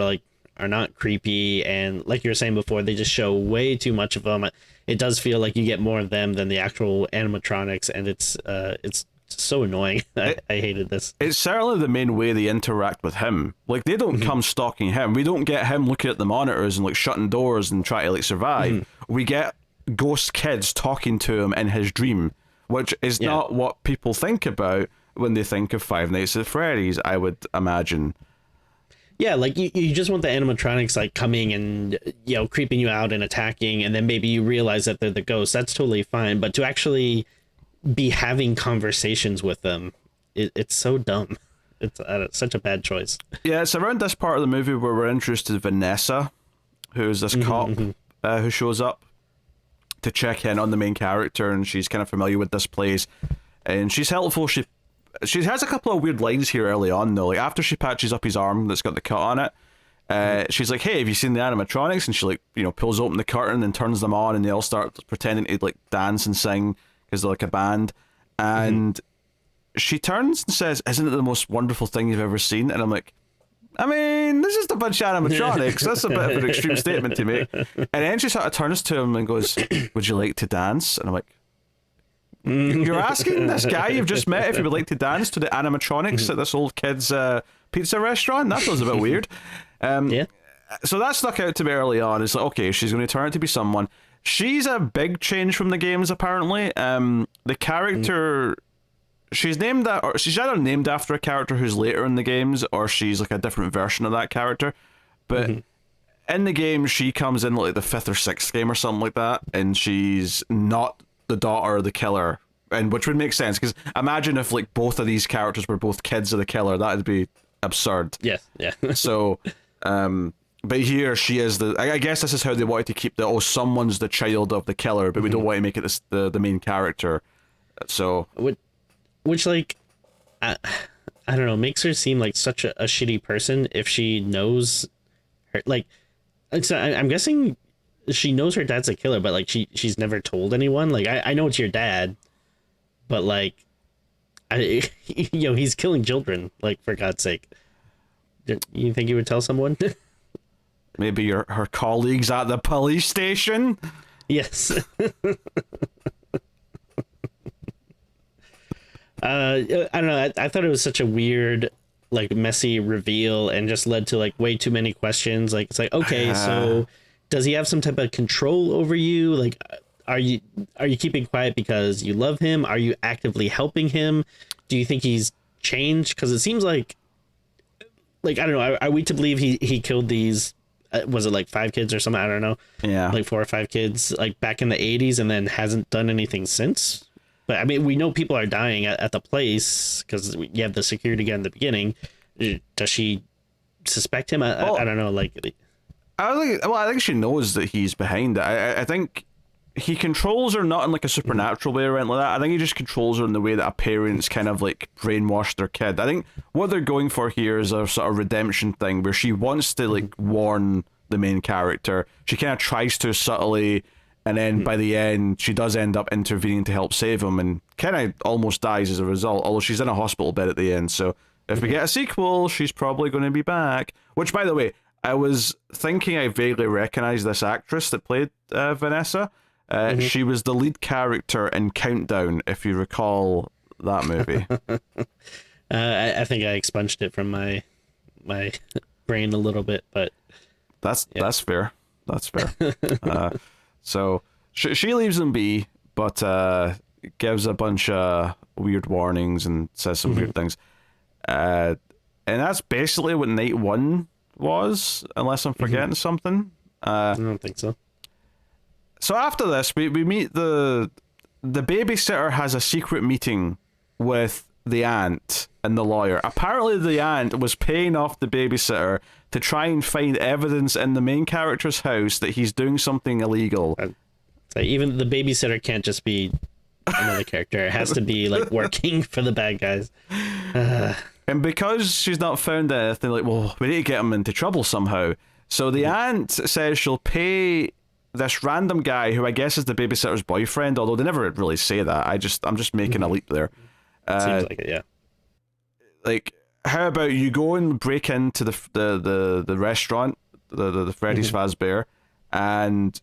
S2: are not creepy, and like you were saying before, they just show way too much of them. It does feel like you get more of them than the actual animatronics, and it's so annoying. I hated this.
S1: It's certainly the main way they interact with him. Like, they don't come stalking him. We don't get him looking at the monitors and like shutting doors and trying to like survive. We get ghost kids talking to him in his dream, which is not what people think about when they think of Five Nights at Freddy's, I would imagine.
S2: Yeah, like you just want the animatronics like coming and creeping you out and attacking, and then maybe you realize that they're the ghosts. That's totally fine, but to actually be having conversations with them, it's so dumb. It's such a bad choice. Yeah,
S1: it's around this part of the movie where we're introduced to Vanessa, who's this cop who shows up to check in on the main character, and she's kind of familiar with this place, and she's helpful. She has a couple of weird lines here early on, though. Like, after she patches up his arm that's got the cut on it, she's like, "Hey, have you seen the animatronics?" And she like, pulls open the curtain and turns them on, and they all start pretending to like dance and sing because they're like a band. And she turns and says, "Isn't it the most wonderful thing you've ever seen?" And I'm like, I mean, there's just a bunch of animatronics. That's a bit of an extreme statement to make. And then she sort of turns to him and goes, "Would you like to dance?" And I'm like, you're asking this guy you've just met if he would like to dance to the animatronics at this old kid's pizza restaurant? That feels a bit weird. So that stuck out to me early on. It's like, okay, she's going to turn out to be someone. She's a big change from the games, apparently. The character, she's either named after a character who's later in the games, or she's like a different version of that character. But in the game, she comes in like the 5th or 6th game or something like that, and she's not the daughter of the killer, and which would make sense, because imagine if like both of these characters were both kids of the killer. That would be absurd. So but here she is I guess this is how they wanted to keep someone's the child of the killer, but we don't want to make it the main character. So
S2: which like I don't know, makes her seem like such a shitty person if she knows her. Like, so I'm guessing she knows her dad's a killer, but like she's never told anyone. Like, I know it's your dad, but like, he's killing children. Like, for God's sake, you think he would tell someone?
S1: Maybe her colleagues at the police station.
S2: Yes. I don't know. I thought it was such a weird, like, messy reveal, and just led to like way too many questions. Like, it's like, okay, so does he have some type of control over you? Like, are you keeping quiet because you love him? Are you actively helping him? Do you think he's changed? Because it seems like I don't know. Are we to believe he killed these? Was it like 5 kids or something? I don't know.
S1: Yeah,
S2: like 4 or 5 kids, like back in the 80s, and then hasn't done anything since. But I mean, we know people are dying at the place because you have the security guy in the beginning. Does she suspect him? I don't know. Like,
S1: I think she knows that he's behind it. I think he controls her not in like a supernatural way or anything like that. I think he just controls her in the way that a parent's kind of like brainwashed their kid. I think what they're going for here is a sort of redemption thing where she wants to like warn the main character. She kind of tries to subtly, and then by the end she does end up intervening to help save him, and kind of almost dies as a result, although she's in a hospital bed at the end. So if we get a sequel, she's probably going to be back. Which, by the way, I was thinking I vaguely recognized this actress that played Vanessa. She was the lead character in Countdown, if you recall that movie.
S2: I think I expunged it from my brain a little bit, but
S1: that's fair. That's fair. So she leaves them be, but gives a bunch of weird warnings and says some weird things. And that's basically what night 1 was, unless I'm forgetting something.
S2: I don't think so.
S1: So after this, we meet the babysitter has a secret meeting with the aunt and the lawyer. Apparently the aunt was paying off the babysitter to try and find evidence in the main character's house that he's doing something illegal.
S2: So even the babysitter can't just be another character. It has to be like working for the bad guys.
S1: And because she's not found anything, like, well, we need to get him into trouble somehow. So the aunt says she'll pay this random guy, who I guess is the babysitter's boyfriend, although they never really say that. I'm just making a leap there.
S2: Seems like it, yeah.
S1: Like, how about you go and break into the restaurant, the Freddy's Fazbear, and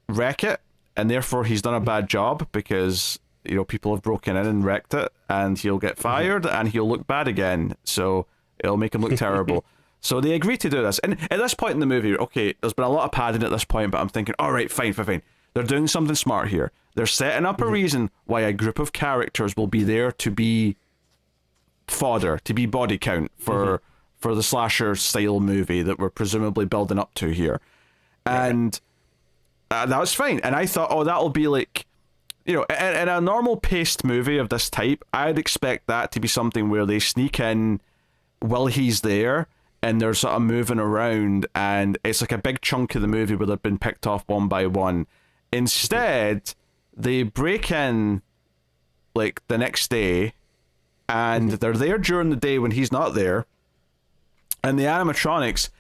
S1: wreck it, and therefore he's done a bad job because, you know, people have broken in and wrecked it, and he'll get fired and he'll look bad again, so it'll make him look terrible. So they agree to do this, and at this point in the movie, okay, there's been a lot of padding at this point, but I'm thinking, all right, fine. They're doing something smart here. They're setting up a reason why a group of characters will be there to be fodder, to be body count for the slasher style movie that we're presumably building up to here. And that was fine. And I thought, oh, that'll be like, you know, in a normal paced movie of this type, I'd expect that to be something where they sneak in while he's there and they're sort of moving around, and it's like a big chunk of the movie where they've been picked off one by one. Instead, they break in like the next day, and they're there during the day when he's not there, and the animatronics,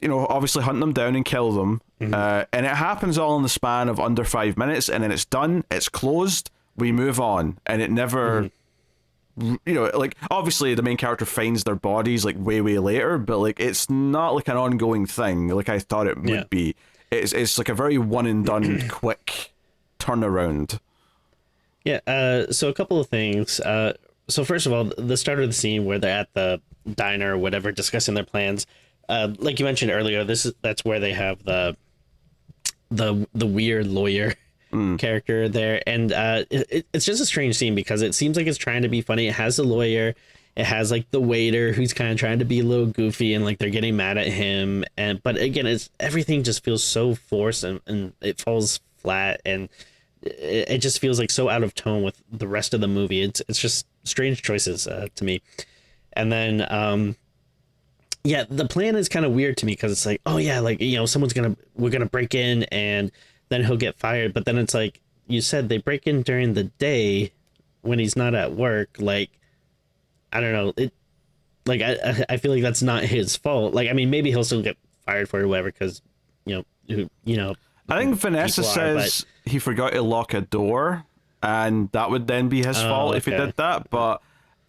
S1: you know, obviously hunt them down and kill them. And it happens all in the span of under 5 minutes, and then it's done, it's closed, we move on, and it never, you know, like, obviously the main character finds their bodies like way later, but like it's not like an ongoing thing like I thought it would be. It's like a very one and done quick turnaround.
S2: So a couple of things. So first of all, the start of the scene where they're at the diner or whatever discussing their plans, like you mentioned earlier, that's where they have the weird lawyer character there, and it's just a strange scene because it seems like it's trying to be funny. It has the lawyer, it has like the waiter who's kind of trying to be a little goofy, and like they're getting mad at him, but again, it's everything just feels so forced, and it falls flat, and it just feels like so out of tone with the rest of the movie. It's just strange choices to me. And then the plan is kind of weird to me because it's like, oh yeah, like, you know, we're gonna break in and then he'll get fired, but then it's like you said, they break in during the day when he's not at work. Like, I don't know, it, like, I feel like that's not his fault. Like, I mean, maybe he'll still get fired for it or whatever because, you know,
S1: I think Vanessa says he forgot to lock a door, and that would then be his fault if he did that. But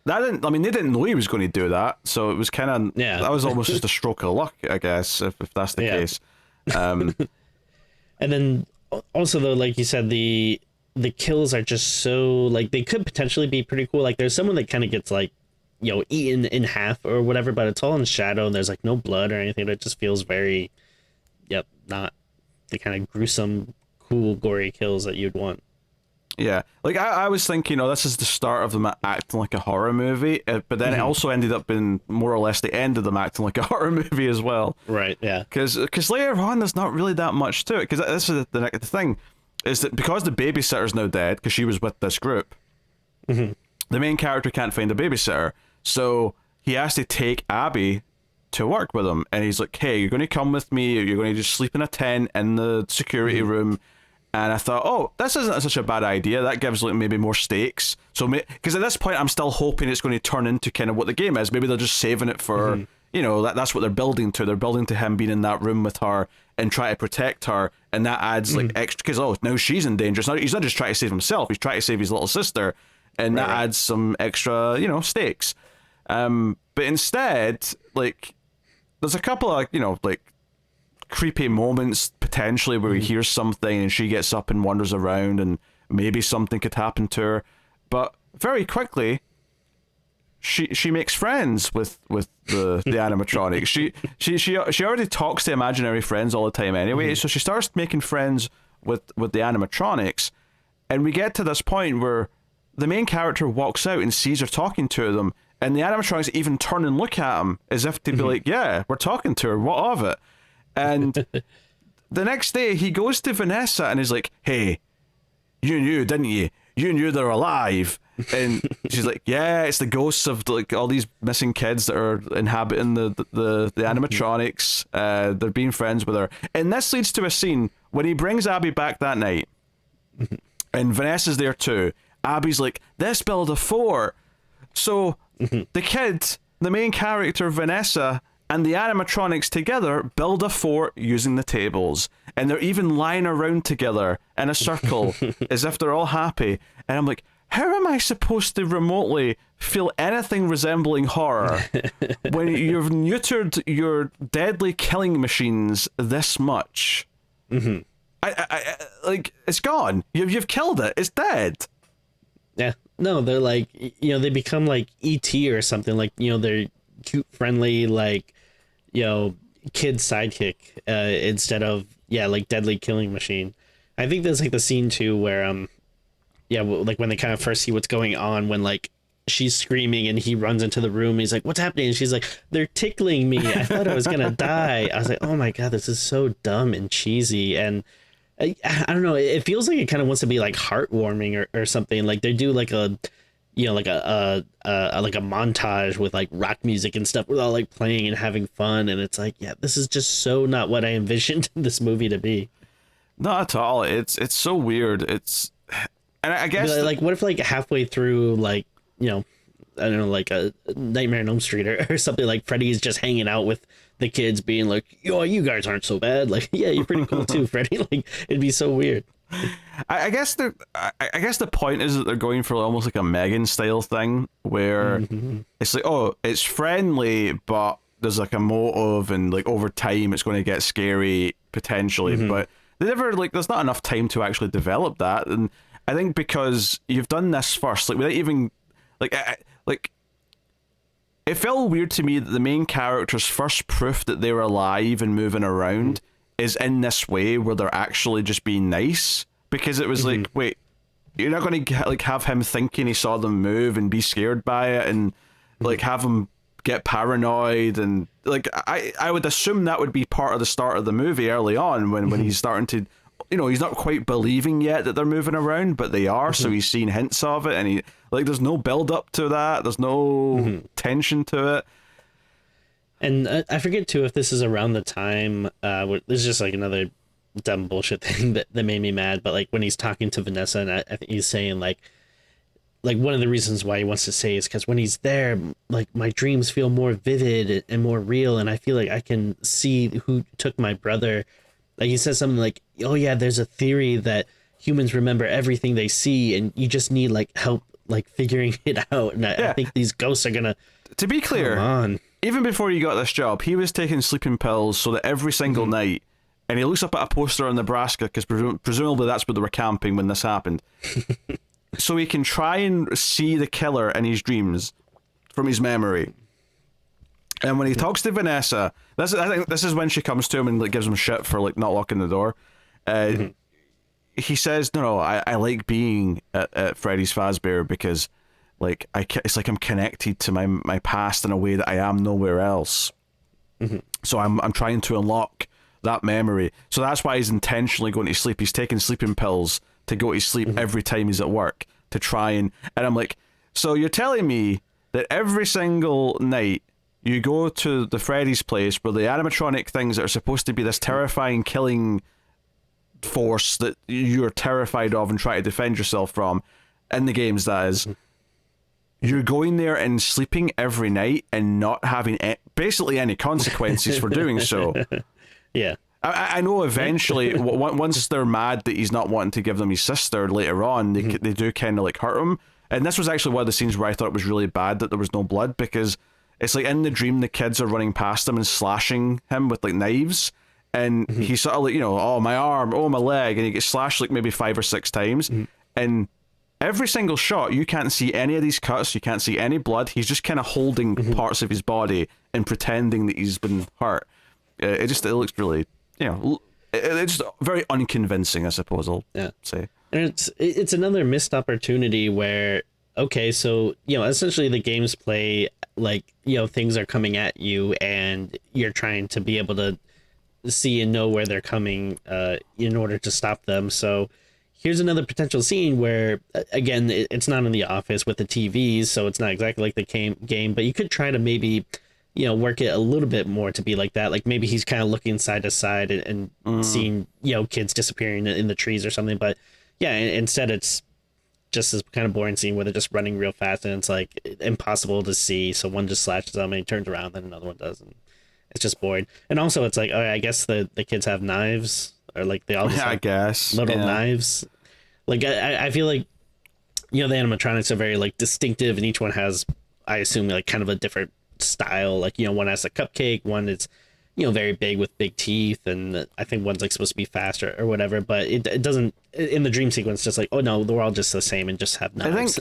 S1: that didn't. I mean, they didn't know he was going to do that, so it was kind of that was almost just a stroke of luck, I guess, if that's the case.
S2: And then also, though, like you said, the kills are just so, like, they could potentially be pretty cool. Like, there's someone that kind of gets, like, you know, eaten in half or whatever, but it's all in shadow and there's like no blood or anything. It just feels very, not the kind of gruesome, cool, gory kills that you'd want.
S1: Yeah, like I was thinking, this is the start of them acting like a horror movie, but then it also ended up being more or less the end of them acting like a horror movie as well.
S2: Right, yeah.
S1: Because later on, there's not really that much to it. Because this is the thing, is that because the babysitter's now dead, because she was with this group, the main character can't find a babysitter, so he has to take Abby to work with him, and he's like, hey, you're going to come with me, you're going to just sleep in a tent in the security room. And I thought, oh, this isn't such a bad idea. That gives like maybe more stakes. So, because at this point, I'm still hoping it's going to turn into kind of what the game is. Maybe they're just saving it for, that's what they're building to. They're building to him being in that room with her and try to protect her. And that adds like extra, because, now she's in danger. He's not just trying to save himself. He's trying to save his little sister. And that adds some extra, stakes. But instead, like, there's a couple of, creepy moments potentially where he hears something and she gets up and wanders around and maybe something could happen to her, but very quickly she makes friends with the animatronic. She already talks to imaginary friends all the time anyway, so she starts making friends with the animatronics, and we get to this point where the main character walks out and sees her talking to them, and the animatronics even turn and look at him as if to be like, yeah, we're talking to her, what of it? And the next day he goes to Vanessa and is like, hey, you knew, didn't you? You knew they're alive. And she's like, yeah, it's the ghosts of like all these missing kids that are inhabiting the animatronics. They're being friends with her. And this leads to a scene when he brings Abby back that night. And Vanessa's there too. Abby's like, this build a fort. So The kid, the main character, Vanessa, and the animatronics together build a fort using the tables. And they're even lying around together in a circle as if they're all happy. And I'm like, how am I supposed to remotely feel anything resembling horror when you've neutered your deadly killing machines this much? I like, it's gone. You've killed it. It's dead.
S2: Yeah. No, they're like, they become like E.T. or something. Like, they're cute, friendly, like, kid sidekick instead of, like deadly killing machine. I think there's like the scene too where, like when they kind of first see what's going on, when like she's screaming and he runs into the room and he's like, what's happening? And she's like, they're tickling me. I thought I was going to die. I was like, oh my God, this is so dumb and cheesy. And I don't know. It feels like it kind of wants to be like heartwarming or something. Like they do like a, like a montage with like rock music and stuff. We're all like playing and having fun. And it's like, yeah, this is just so not what I envisioned this movie to be.
S1: Not at all. It's so weird. And I guess
S2: like, what if like halfway through, like, I don't know, like a Nightmare on Elm Street or something, like Freddy's just hanging out with the kids being like, yo, you guys aren't so bad. Like, yeah, you're pretty cool too, Freddy. Like, it'd be so weird.
S1: I guess the point is that they're going for almost like a Megan style thing where it's like, oh, it's friendly, but there's like a motive and like over time it's going to get scary potentially, but they never, like, there's not enough time to actually develop that. And I think because you've done this first, like without even like it felt weird to me that the main character's first proof that they're alive and moving around is in this way where they're actually just being nice, because it was like, wait, you're not going to like have him thinking he saw them move and be scared by it and like have him get paranoid, and like I would assume that would be part of the start of the movie early on when he's starting to, he's not quite believing yet that they're moving around, but they are, so he's seen hints of it, and he, like, there's no build up to that, there's no tension to it.
S2: And I forget too if this is around the time this is just like another dumb bullshit thing that made me mad, but like when he's talking to Vanessa and I think he's saying like one of the reasons why he wants to say is because when he's there, like my dreams feel more vivid and more real, and I feel like I can see who took my brother. Like he says something like, oh yeah, there's a theory that humans remember everything they see and you just need like help like figuring it out. And I think these ghosts are gonna,
S1: to be clear, even before he got this job, he was taking sleeping pills so that every single night, and he looks up at a poster in Nebraska because presumably that's where they were camping when this happened, so he can try and see the killer in his dreams from his memory. And when he talks to Vanessa, I think this is when she comes to him and like gives him shit for like not locking the door. He says, no, I like being at Freddy's Fazbear because like it's like I'm connected to my past in a way that I am nowhere else. So I'm trying to unlock that memory. So that's why he's intentionally going to sleep. He's taking sleeping pills to go to sleep every time he's at work to try and I'm like, so you're telling me that every single night you go to the Freddy's place where the animatronic things that are supposed to be this terrifying killing force that you're terrified of and try to defend yourself from in the games, that is, you're going there and sleeping every night and not having basically any consequences for doing so.
S2: Yeah.
S1: I know eventually, once they're mad that he's not wanting to give them his sister later on, they do kind of like hurt him. And this was actually one of the scenes where I thought it was really bad that there was no blood, because it's like in the dream the kids are running past him and slashing him with like knives, and he's sort of like, oh my arm, oh my leg, and he gets slashed like maybe 5 or 6 times, and every single shot you can't see any of these cuts, you can't see any blood, he's just kind of holding parts of his body and pretending that he's been hurt. It looks really, it's just very unconvincing, I suppose I'll say.
S2: And it's another missed opportunity where, okay, so, essentially the games play like, things are coming at you and you're trying to be able to see and know where they're coming in order to stop them. So here's another potential scene where, again, it's not in the office with the TVs, so it's not exactly like the game, but you could try to maybe, work it a little bit more to be like that. Like maybe he's kind of looking side to side and seeing, kids disappearing in the trees or something. But yeah, instead it's just this kind of boring scene where they're just running real fast and it's like impossible to see. So one just slashes them and he turns around, then another one does, and it's just boring. And also, it's like, oh, I guess the kids have knives, or like they all just
S1: I guess
S2: little knives. Like I feel like, the animatronics are very like distinctive, and each one has, I assume, like kind of a different style. Like, one has a cupcake, one is very big with big teeth, and I think one's like supposed to be faster or whatever, but it doesn't, in the dream sequence, just like, oh no, they're all just the same and just have knives.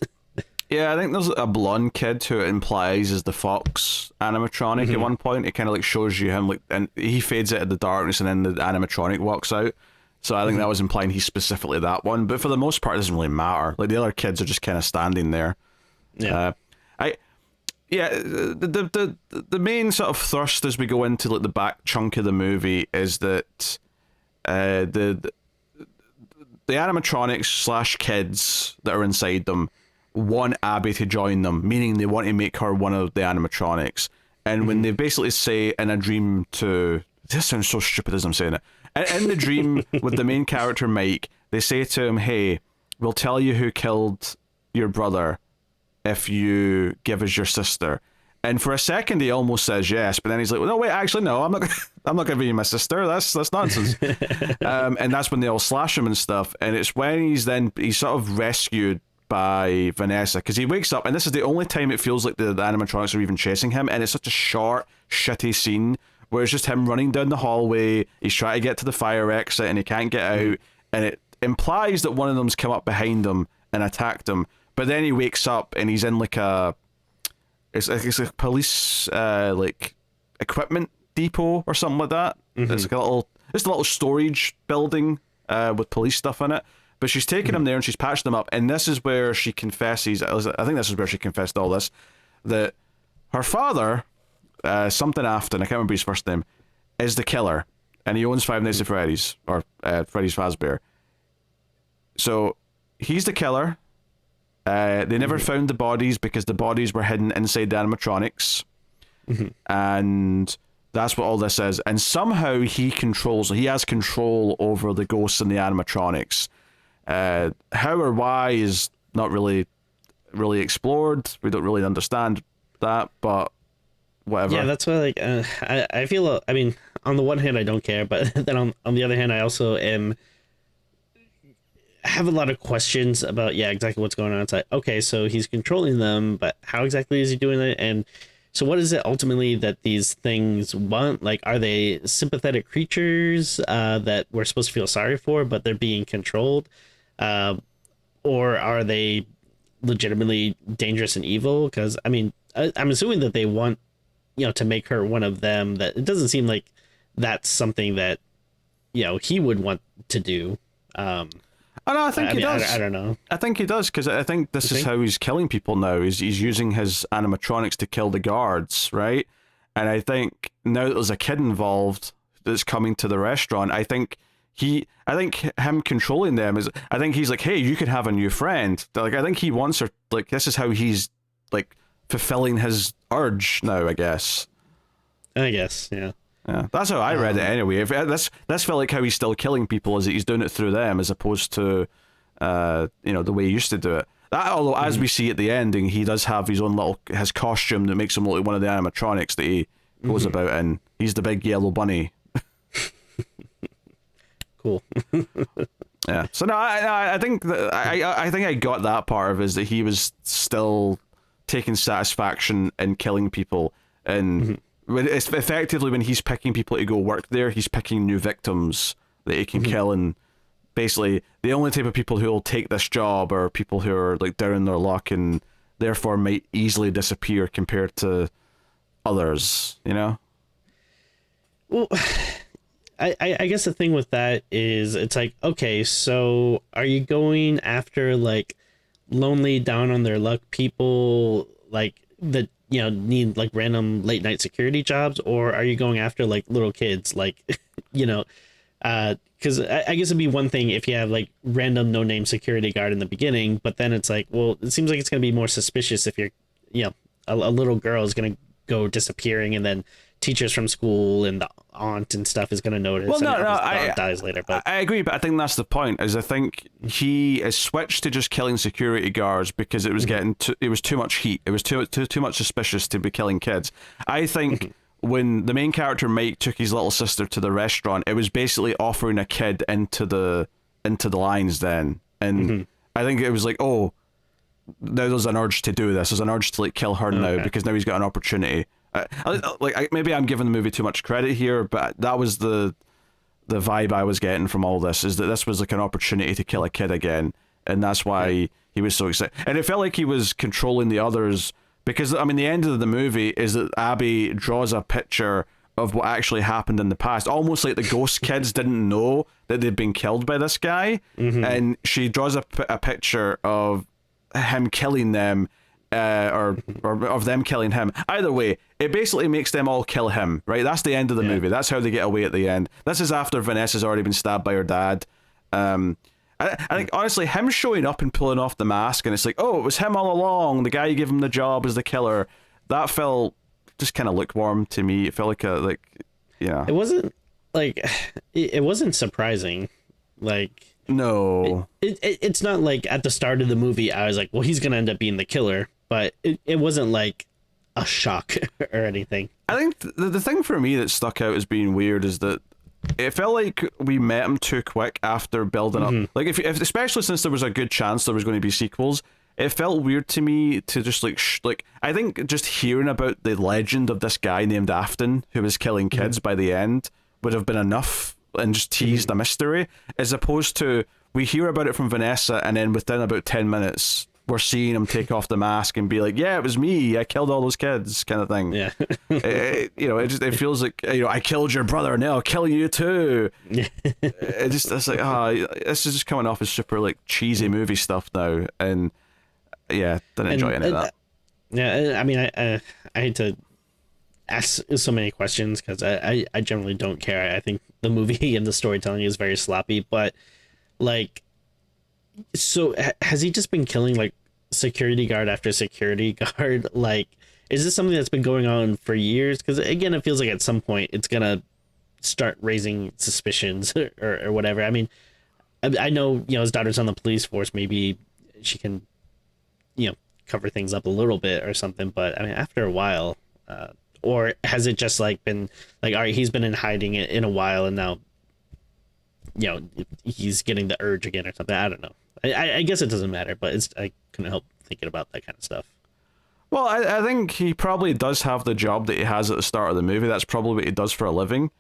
S1: I think there's a blonde kid who it implies is the Fox animatronic at one point. It kind of like shows you him, like, and he fades into the darkness and then the animatronic walks out. So I think that was implying he's specifically that one, but for the most part it doesn't really matter. Like, the other kids are just kind of standing there. The main sort of thrust as we go into like the back chunk of the movie is that the animatronics / kids that are inside them want Abby to join them, meaning they want to make her one of the animatronics. And when they basically say in a dream to, this sounds so stupid as I'm saying it, in the dream with the main character Mike, they say to him, hey, we'll tell you who killed your brother if you give us your sister. And for a second he almost says yes, but then he's like, well, no, wait, actually no, I'm not giving you my sister. That's nonsense. And that's when they all slash him and stuff. And it's when he's sort of rescued by Vanessa, because he wakes up, and this is the only time it feels like the animatronics are even chasing him, and it's such a short, shitty scene where it's just him running down the hallway. He's trying to get to the fire exit and he can't get out, and it implies that one of them's come up behind him and attacked him. But then he wakes up and he's in like it's a police like equipment depot or something like that. It's like a little storage building with police stuff in it. But she's taken him there and she's patched him up, and this is where she confesses. I think this is where she confessed all this, that her father, something Afton, I can't remember his first name, is the killer, and he owns Five Nights at Freddy's, or Freddy's Fazbear. So he's the killer. They never found the bodies because the bodies were hidden inside the animatronics, and that's what all this is. And somehow he has control over the ghosts and the animatronics. How or why is not really explored. We don't really understand that, but whatever.
S2: Yeah, that's why, like, I feel, I mean, on the one hand I don't care, but then on the other hand I also have a lot of questions about exactly what's going on. It's like, okay, so he's controlling them, but how exactly is he doing it? And so what is it ultimately that these things want? Like, are they sympathetic creatures that we're supposed to feel sorry for, but they're being controlled? Or are they legitimately dangerous and evil? Because, I mean, I'm assuming that they want, to make her one of them. That it doesn't seem like that's something that, he would want to do.
S1: I think he does.
S2: I don't know.
S1: I think he does, because I think this is how he's killing people now. He's using his animatronics to kill the guards, right? And I think now that there's a kid involved that's coming to the restaurant, I think him controlling them is, I think he's like, hey, you could have a new friend. Like, I think he wants her, like, this is how he's, like, fulfilling his urge now, I guess.
S2: Yeah.
S1: Yeah, that's how I read it anyway. If this felt like how he's still killing people, is that he's doing it through them as opposed to, the way he used to do it. That, although as we see at the ending, he does have his own his costume that makes him look like one of the animatronics that he goes about in. He's the big yellow bunny.
S2: Cool.
S1: Yeah. So no, I think that I think I got that part of it, is that he was still taking satisfaction in killing people, and it's effectively when he's picking people to go work there, he's picking new victims that he can kill, and basically the only type of people who will take this job are people who are like down in their luck and therefore might easily disappear compared to others, Well,
S2: I guess the thing with that is, it's like, okay, so are you going after like lonely, down on their luck people, like that need like random late night security jobs, or are you going after like little kids, like because I guess it'd be one thing if you have like random no name security guard in the beginning, but then it's like, well, it seems like it's gonna be more suspicious if you're a little girl is gonna go disappearing and then teachers from school and the aunt and stuff is going to notice.
S1: Well, no,
S2: and
S1: no,
S2: his dog dies later. But
S1: I agree, but I think that's the point. Is I think he has switched to just killing security guards because it was getting it was too much heat. It was too much suspicious to be killing kids. I think when the main character Mike took his little sister to the restaurant, it was basically offering a kid into the lines then, and I think it was like, oh, now there's an urge to do this. There's an urge to like kill her now because now he's got an opportunity. Maybe I'm giving the movie too much credit here, but that was the vibe I was getting from all this, is that this was like an opportunity to kill a kid again, and that's why he was so excited. And it felt like he was controlling the others, because I mean the end of the movie is that Abby draws a picture of what actually happened in the past, almost like the ghost kids didn't know that they'd been killed by this guy, and she draws a picture of him killing them, or of them killing him. Either way, it basically makes them all kill him, right? That's the end of the movie. That's how they get away at the end. This is after Vanessa's already been stabbed by her dad. I think, honestly, him showing up and pulling off the mask, and it's like, oh, it was him all along. The guy who gave him the job is the killer. That felt just kind of lukewarm to me. It felt like, yeah.
S2: It wasn't, like, it wasn't surprising. Like,
S1: no.
S2: It's not like at the start of the movie, I was like, well, he's going to end up being the killer. But it wasn't like a shock or anything. I
S1: think the thing for me that stuck out as being weird is that it felt like we met him too quick after building up. Like, if especially since there was a good chance there was going to be sequels, it felt weird to me to just like I think just hearing about the legend of this guy named Afton who was killing kids by the end would have been enough and just teased a mystery, as opposed to we hear about it from Vanessa and then within about 10 minutes we're seeing him take off the mask and be like, yeah, it was me, I killed all those kids, kind of thing.
S2: Yeah.
S1: It feels like, I killed your brother, now I'll kill you too. It's like, this is just coming off as super like cheesy movie stuff now, and yeah, didn't enjoy any of that.
S2: Yeah, I mean, I hate to ask so many questions because I generally don't care. I think the movie and the storytelling is very sloppy, but like, so has he just been killing like security guard after security guard? Like, is this something that's been going on for years? Because again, it feels like at some point it's gonna start raising suspicions or whatever. I mean, I know, his daughter's on the police force. Maybe she can, cover things up a little bit or something. But I mean, after a while, or has it just like been like, all right, he's been in hiding in a while and now, he's getting the urge again or something. I don't know. I guess it doesn't matter, but I couldn't help thinking about that kind of stuff.
S1: Well, I think he probably does have the job that he has at the start of the movie. That's probably what he does for a living.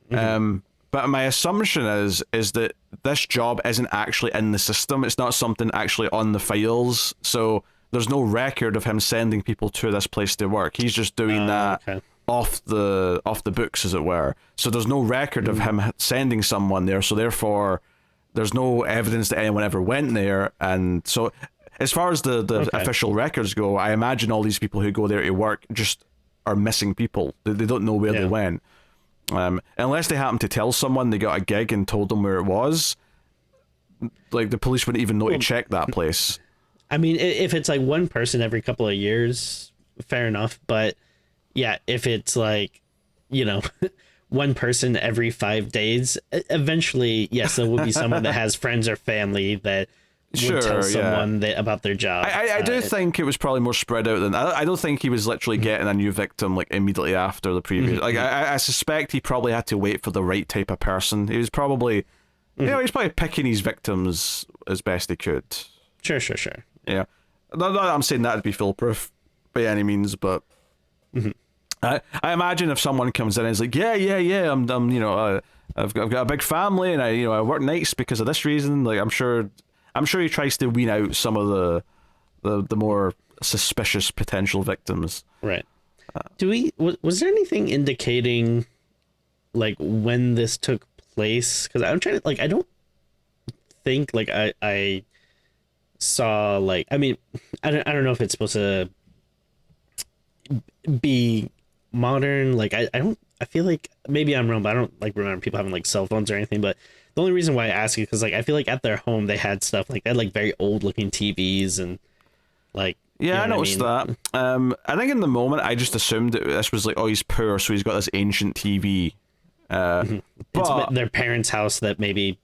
S1: But my assumption is that this job isn't actually in the system. It's not something actually on the files. So there's no record of him sending people to this place to work. He's just doing that off the books, as it were. So there's no record of him sending someone there. So therefore, there's no evidence that anyone ever went there. And so as far as the official records go, I imagine all these people who go there to work just are missing people. They don't know where they went. Unless they happen to tell someone they got a gig and told them where it was, like the police wouldn't even know to check that place.
S2: I mean, if it's like one person every couple of years, fair enough. But yeah, if it's like, one person every 5 days, eventually, yes, there will be someone that has friends or family that would tell someone about their job.
S1: I do think it was probably more spread out than I don't think he was literally getting a new victim like immediately after the previous. Like I suspect he probably had to wait for the right type of person. He was probably, he's probably picking his victims as best he could.
S2: Sure.
S1: Yeah, not that I'm saying that to be foolproof by any means, but I imagine if someone comes in and is like, yeah, I'm I've got a big family and I work nights because of this reason. Like I'm sure he tries to wean out some of the more suspicious potential victims.
S2: Right. Was there anything indicating like when this took place? Because I'm trying to I don't think like I saw like, I mean, I don't know if it's supposed to be modern. Like I feel like maybe I'm wrong, but I don't like remember people having like cell phones or anything. But the only reason why I ask is because like I feel like at their home they had stuff like they had like very old looking TVs and like
S1: Yeah, I noticed that. I think in the moment I just assumed that this was like, oh, he's poor, so he's got this ancient TV.
S2: It's their parents' house that maybe,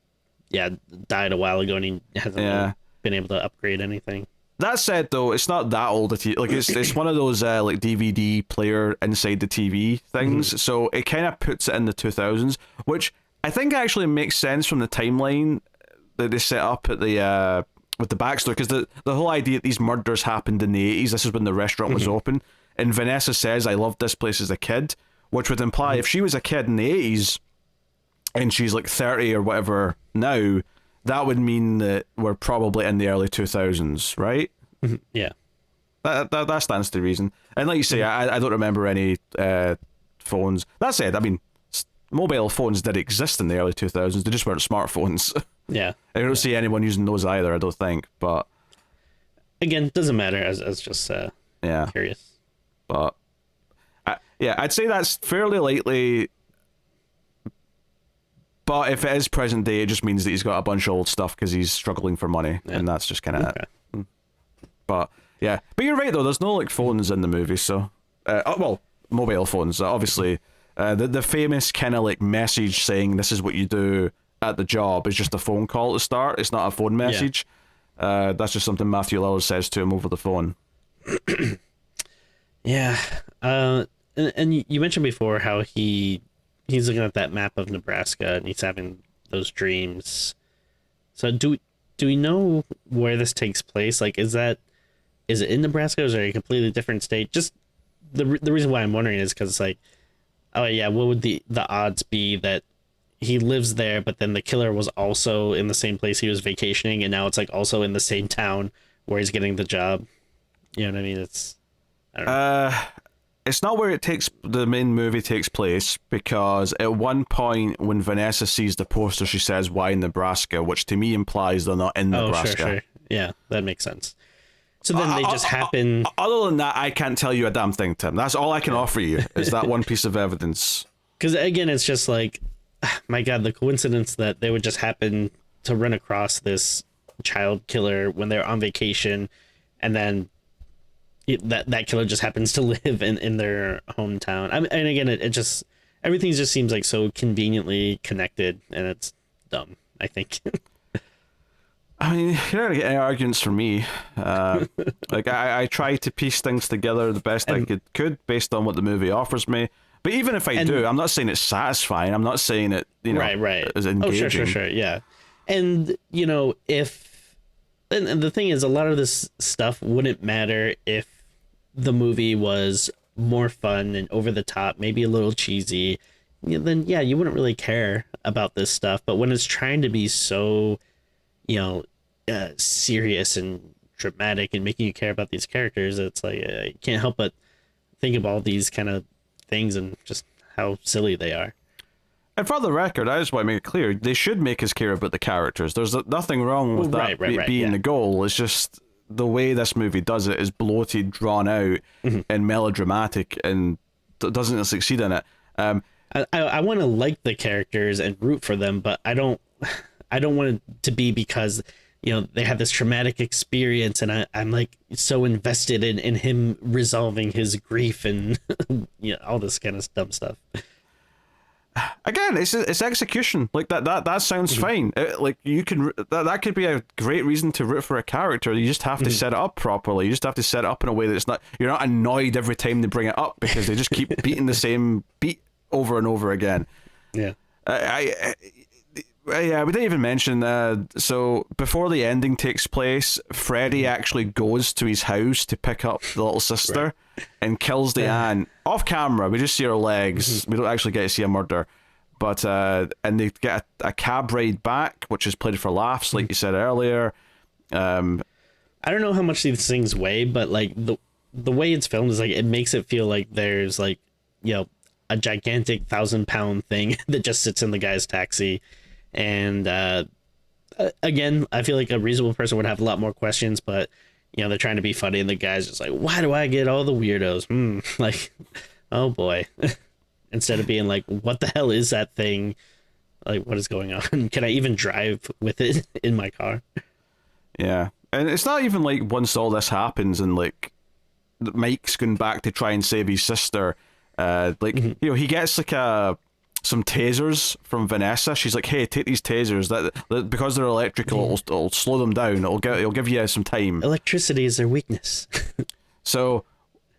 S2: died a while ago, and he hasn't really been able to upgrade anything.
S1: That said, though, it's not that old a TV. Like it's one of those like DVD player inside the TV things. So it kind of puts it in the 2000s, which I think actually makes sense from the timeline that they set up at the with the backstory, because the whole idea that these murders happened in the 80s. This is when the restaurant was open, and Vanessa says, "I loved this place as a kid," which would imply if she was a kid in the 80s and she's like 30 or whatever now, that would mean that we're probably in the early 2000s, right?
S2: Yeah.
S1: That stands to reason. And like you say, I don't remember any phones. That said, I mean, mobile phones did exist in the early 2000s. They just weren't smartphones.
S2: Yeah.
S1: I don't see anyone using those either, I don't think. But
S2: again, doesn't matter. As just curious.
S1: But I'd say that's fairly likely. But if it is present day, it just means that he's got a bunch of old stuff because he's struggling for money, and that's just kind of it. But you're right though. There's no like phones in the movie, so mobile phones. Obviously, the famous kind of like message saying this is what you do at the job is just a phone call to start. It's not a phone message. That's just something Matthew Lillard says to him over the phone.
S2: Yeah, and you mentioned before how he's looking at that map of Nebraska and he's having those dreams. So do we know where this takes place? Like, is it in Nebraska, or is it a completely different state? Just the reason why I'm wondering is because it's like, oh yeah, what would the odds be that he lives there, but then the killer was also in the same place he was vacationing, and now it's like also in the same town where he's getting the job. You know what I mean? I don't know.
S1: It's not where the main movie takes place, because at one point when Vanessa sees the poster, she says, "Why Nebraska?" which to me implies they're not in Nebraska.
S2: Sure. Yeah, that makes sense. So then they just happen.
S1: Other than that, I can't tell you a damn thing, Tim. That's all I can offer you is that one piece of evidence.
S2: Because again, it's just like, my God, the coincidence that they would just happen to run across this child killer when they're on vacation, and then that killer just happens to live in their hometown. And again, it just, everything just seems like so conveniently connected, and it's dumb, I think.
S1: I mean, you're not gonna get any arguments from me. Like I try to piece things together the best I could based on what the movie offers me. But even if I do, I'm not saying it's satisfying. I'm not saying it,
S2: right.
S1: is engaging.
S2: Oh, sure, yeah. And and the thing is, a lot of this stuff wouldn't matter if the movie was more fun and over the top, maybe a little cheesy. Then you wouldn't really care about this stuff. But when it's trying to be so, serious and dramatic and making you care about these characters, it's like you can't help but think of all these kind of things and just how silly they are.
S1: And for the record, I just want to make it clear, they should make us care about the characters. There's nothing wrong with that being the goal. It's just the way this movie does it is bloated, drawn out, and melodramatic, and doesn't succeed in it.
S2: I want to like the characters and root for them, but I don't want it to be because they have this traumatic experience, and I'm like so invested in him resolving his grief and all this kind of dumb stuff.
S1: Again, it's execution. Like that sounds fine. Like you can that could be a great reason to root for a character. You just have to set it up properly. You just have to set it up in a way that you're not annoyed every time they bring it up because they just keep beating the same beat over and over again.
S2: Yeah.
S1: We didn't even mention, so before the ending takes place, Freddy actually goes to his house to pick up the little sister and kills the aunt off camera. We just see her legs. We don't actually get to see a murder. But and they get a cab ride back, which is played for laughs, like you said earlier.
S2: I don't know how much these things weigh, but like the way it's filmed is like it makes it feel like there's like a gigantic 1,000-pound thing that just sits in the guy's taxi. And again, I feel like a reasonable person would have a lot more questions, but they're trying to be funny, and the guy's just like, why do I get all the weirdos? Like, oh boy. Instead of being like, what the hell is that thing? Like, what is going on? Can I even drive with it in my car?
S1: Yeah. And it's not even like once all this happens and like Mike's going back to try and save his sister, you know, he gets like some tasers from Vanessa. She's like, hey, take these tasers, that because they're electrical, it'll slow them down, it'll give you some time.
S2: Electricity is their weakness.
S1: So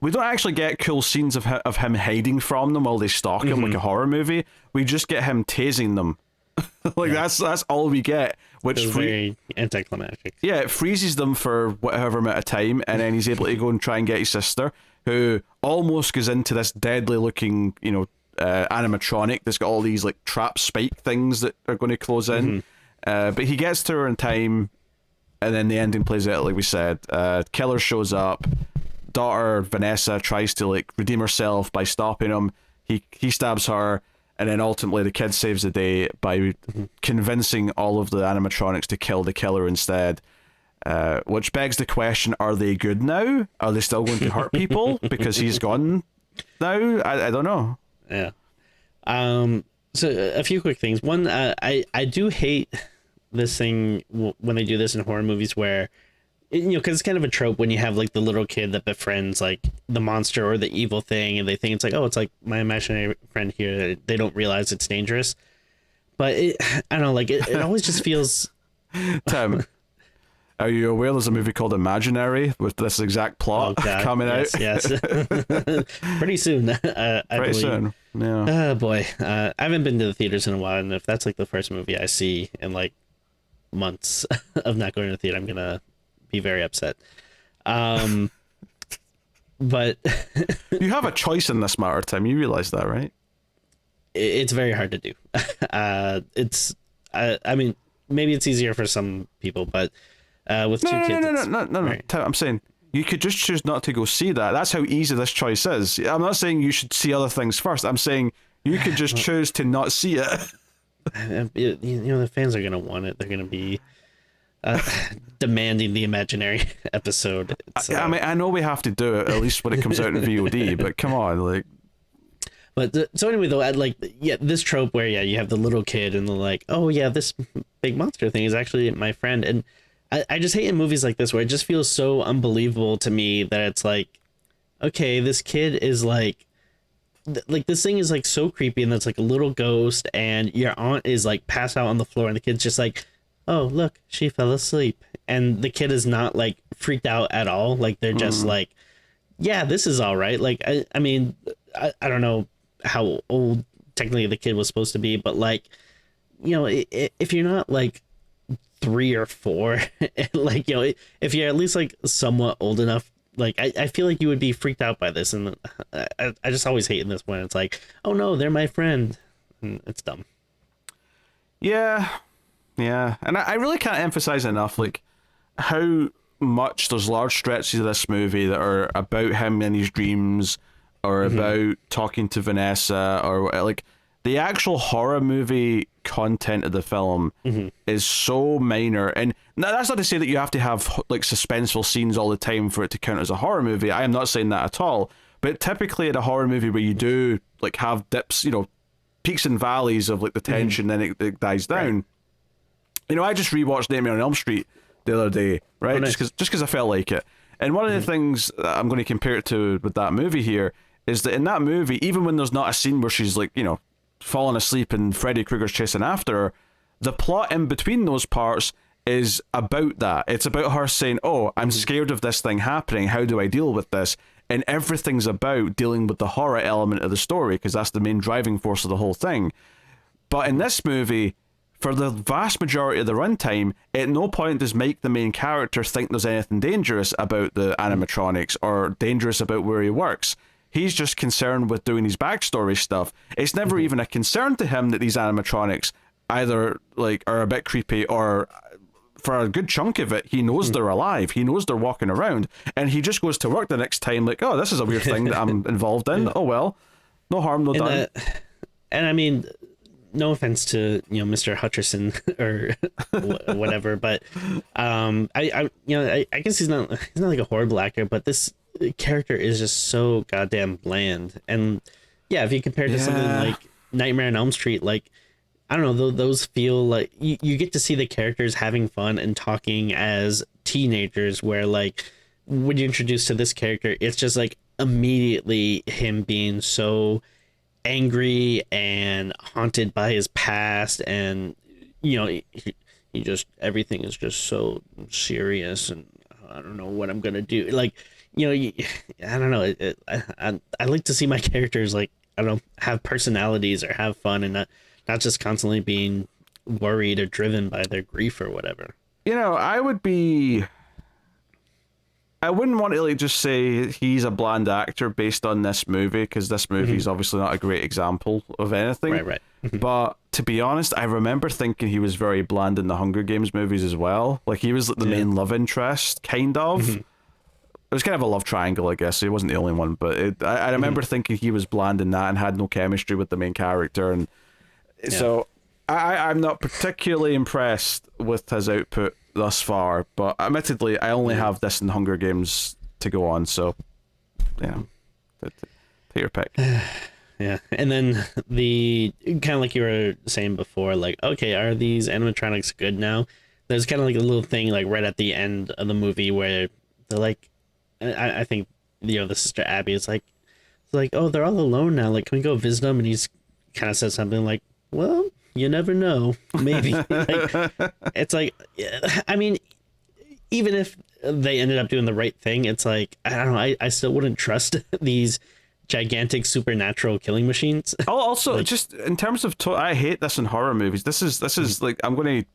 S1: we don't actually get cool scenes of him hiding from them while they stalk him like a horror movie. We just get him tasing them. That's all we get, which is
S2: very anticlimactic.
S1: Yeah, it freezes them for whatever amount of time, and then he's able to go and try and get his sister, who almost goes into this deadly looking, you know, animatronic that's got all these like trap spike things that are going to close in. But he gets to her in time, and then the ending plays out like we said. Killer shows up. Daughter Vanessa tries to like redeem herself by stopping him. He stabs her. And then ultimately the kid saves the day by convincing all of the animatronics to kill the killer instead. Which begs the question, are they good now? Are they still going to hurt people because he's gone now? I don't know.
S2: Yeah. So a few quick things. One, I do hate this thing when they do this in horror movies where, you know, because it's kind of a trope when you have like the little kid that befriends like the monster or the evil thing, and they think it's like, oh, it's like my imaginary friend here. They don't realize it's dangerous. But I don't know, like it always just feels.
S1: Tim, are you aware there's a movie called Imaginary with this exact plot coming out?
S2: Yes. Pretty soon. I believe.
S1: Soon. Yeah.
S2: Oh boy, I haven't been to the theaters in a while, and if that's like the first movie I see in like months of not going to the theater, I'm gonna be very upset. But
S1: you have a choice in this matter, Tim. You realize that, right?
S2: It's very hard to do. I mean, maybe it's easier for some people, but with two kids.
S1: No. Right. Tim, I'm saying you could just choose not to go see that. That's how easy this choice is. I'm not saying you should see other things first. I'm saying you could just choose to not see it.
S2: You know, the fans are gonna want it. They're gonna be demanding the Imaginary episode.
S1: I mean, I know we have to do it at least when it comes out in VOD, but come on, like.
S2: But so anyway, though, this trope where you have the little kid and they're like, oh yeah, this big monster thing is actually my friend, and I just hate in movies like this where it just feels so unbelievable to me that it's like, okay, this kid is like this thing is like so creepy, and that's like a little ghost, and your aunt is like passed out on the floor, and the kid's just like, oh look, she fell asleep, and the kid is not like freaked out at all. Like they're just like, yeah, this is all right. Like I mean, I don't know how old technically the kid was supposed to be, but like, you know, if you're not like 3 or 4, like, you know, if you're at least like somewhat old enough, like I feel like you would be freaked out by this, and I just always hate in this when it's like, oh no, they're my friend, and it's dumb.
S1: Yeah, and I really can't emphasize enough like how much there's large stretches of this movie that are about him in his dreams, or about talking to Vanessa, or like the actual horror movie content of the film is so minor. And that's not to say that you have to have like suspenseful scenes all the time for it to count as a horror movie. I am not saying that at all. But typically in a horror movie where you do like have dips, you know, peaks and valleys of like the tension, then it dies down. Right. You know, I just rewatched Nightmare on Elm Street the other day, right? Oh, nice. Just because I felt like it. And one of the things that I'm going to compare it to with that movie here is that in that movie, even when there's not a scene where she's like, you know, falling asleep and Freddy Krueger's chasing after her, the plot in between those parts is about that. It's about her saying, oh, I'm scared of this thing happening. How do I deal with this? And everything's about dealing with the horror element of the story, because that's the main driving force of the whole thing. But in this movie, for the vast majority of the runtime, at no point does Mike, the main character, think there's anything dangerous about the animatronics or dangerous about where he works. He's just concerned with doing his backstory stuff. It's never even a concern to him that these animatronics either like are a bit creepy, or for a good chunk of it, he knows they're alive. He knows they're walking around, and he just goes to work the next time like, oh, this is a weird thing that I'm involved in. Oh well, no harm, no done.
S2: And I mean, no offense to, you know, Mr. Hutcherson or whatever, but I guess he's not like a horrible actor, but this character is just so goddamn bland. And yeah, if you compare it to something like Nightmare on Elm Street, like, I don't know, those feel like you get to see the characters having fun and talking as teenagers, where like when you're introduced to this character, it's just like immediately him being so angry and haunted by his past, and he just, everything is just so serious, and I don't know what I'm gonna do. Like, I don't know. I like to see my characters, like, I don't know, have personalities or have fun, and not just constantly being worried or driven by their grief or whatever.
S1: I wouldn't want to like just say he's a bland actor based on this movie, because this movie is obviously not a great example of anything.
S2: Right.
S1: But to be honest, I remember thinking he was very bland in the Hunger Games movies as well. Like, he was like the main love interest, kind of. It was kind of a love triangle, I guess. He wasn't the only one, but I remember thinking he was bland in that and had no chemistry with the main character, and so I'm not particularly impressed with his output thus far, but admittedly I only have this in Hunger Games to go on, so take your pick.
S2: Yeah, and then the kind of like you were saying before, like, okay, are these animatronics good now? There's kind of like a little thing like right at the end of the movie where they're like, I think the sister Abby is like, oh, they're all alone now, like, can we go visit them? And he's kind of says something like, well, you never know, maybe. Like, it's like, I mean, even if they ended up doing the right thing, it's like, I don't know, I still wouldn't trust these gigantic supernatural killing machines.
S1: Also, like, just in terms of I hate this in horror movies. This is like, I'm going to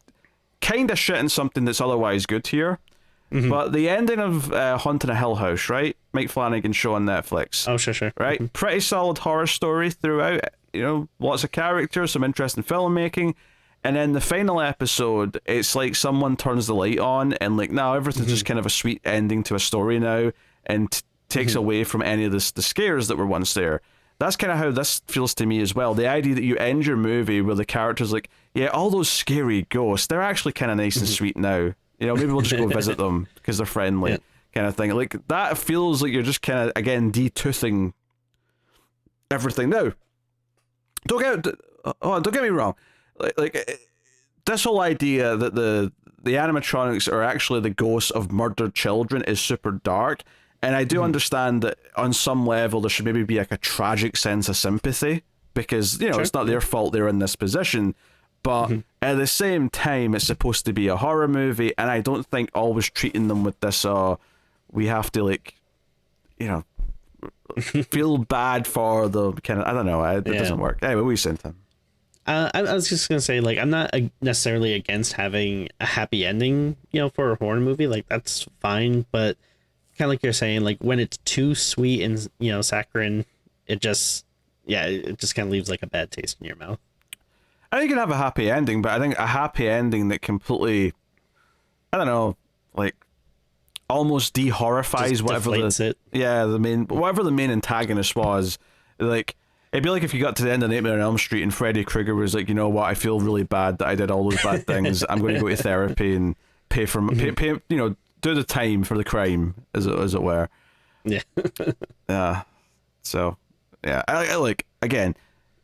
S1: kind of shit in something that's otherwise good here. But the ending of Haunting a Hill House, right? Mike Flanagan's show on Netflix.
S2: Oh, sure.
S1: Right? Pretty solid horror story throughout. Lots of characters, some interesting filmmaking. And then the final episode, it's like someone turns the light on and like, now everything's just kind of a sweet ending to a story now, and takes away from any of the scares that were once there. That's kind of how this feels to me as well. The idea that you end your movie where the character's like, yeah, all those scary ghosts, they're actually kind of nice and sweet now. Maybe we'll just go visit them because they're friendly, kind of thing. Like, that feels like you're just kind of, again, detoothing everything. Now, don't get me wrong. Like this whole idea that the animatronics are actually the ghosts of murdered children is super dark. And I do understand that on some level there should maybe be like a tragic sense of sympathy, because, it's not their fault they're in this position. But at the same time, it's supposed to be a horror movie, and I don't think always treating them with this, we have to, like, feel bad for the kind of, I don't know, it doesn't work. Anyway, what were you saying, Tim?
S2: I was just gonna say, like, I'm not necessarily against having a happy ending, for a horror movie. Like, that's fine, but kind of like you're saying, like, when it's too sweet and saccharine, it just kind of leaves like a bad taste in your mouth.
S1: I think you can have a happy ending, but I think a happy ending that completely, I don't know, like, almost de-horrifies whatever whatever the main antagonist was. Like, it'd be like if you got to the end of Nightmare on Elm Street and Freddy Krueger was like, you know what, I feel really bad that I did all those bad things. I'm going to go to therapy and pay do the time for the crime, as it were.
S2: Yeah.
S1: Yeah. So, yeah, I like, again,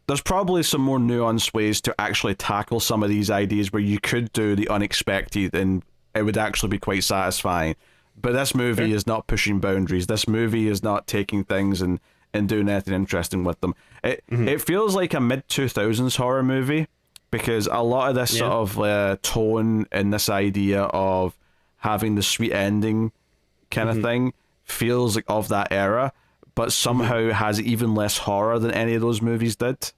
S1: there's probably some more nuanced ways to actually tackle some of these ideas where you could do the unexpected and it would actually be quite satisfying. But this movie is not pushing boundaries. This movie is not taking things and doing anything interesting with them. It feels like a mid-2000s horror movie, because a lot of this sort of tone and this idea of having the sweet ending kind of thing feels like of that era, but somehow has even less horror than any of those movies did.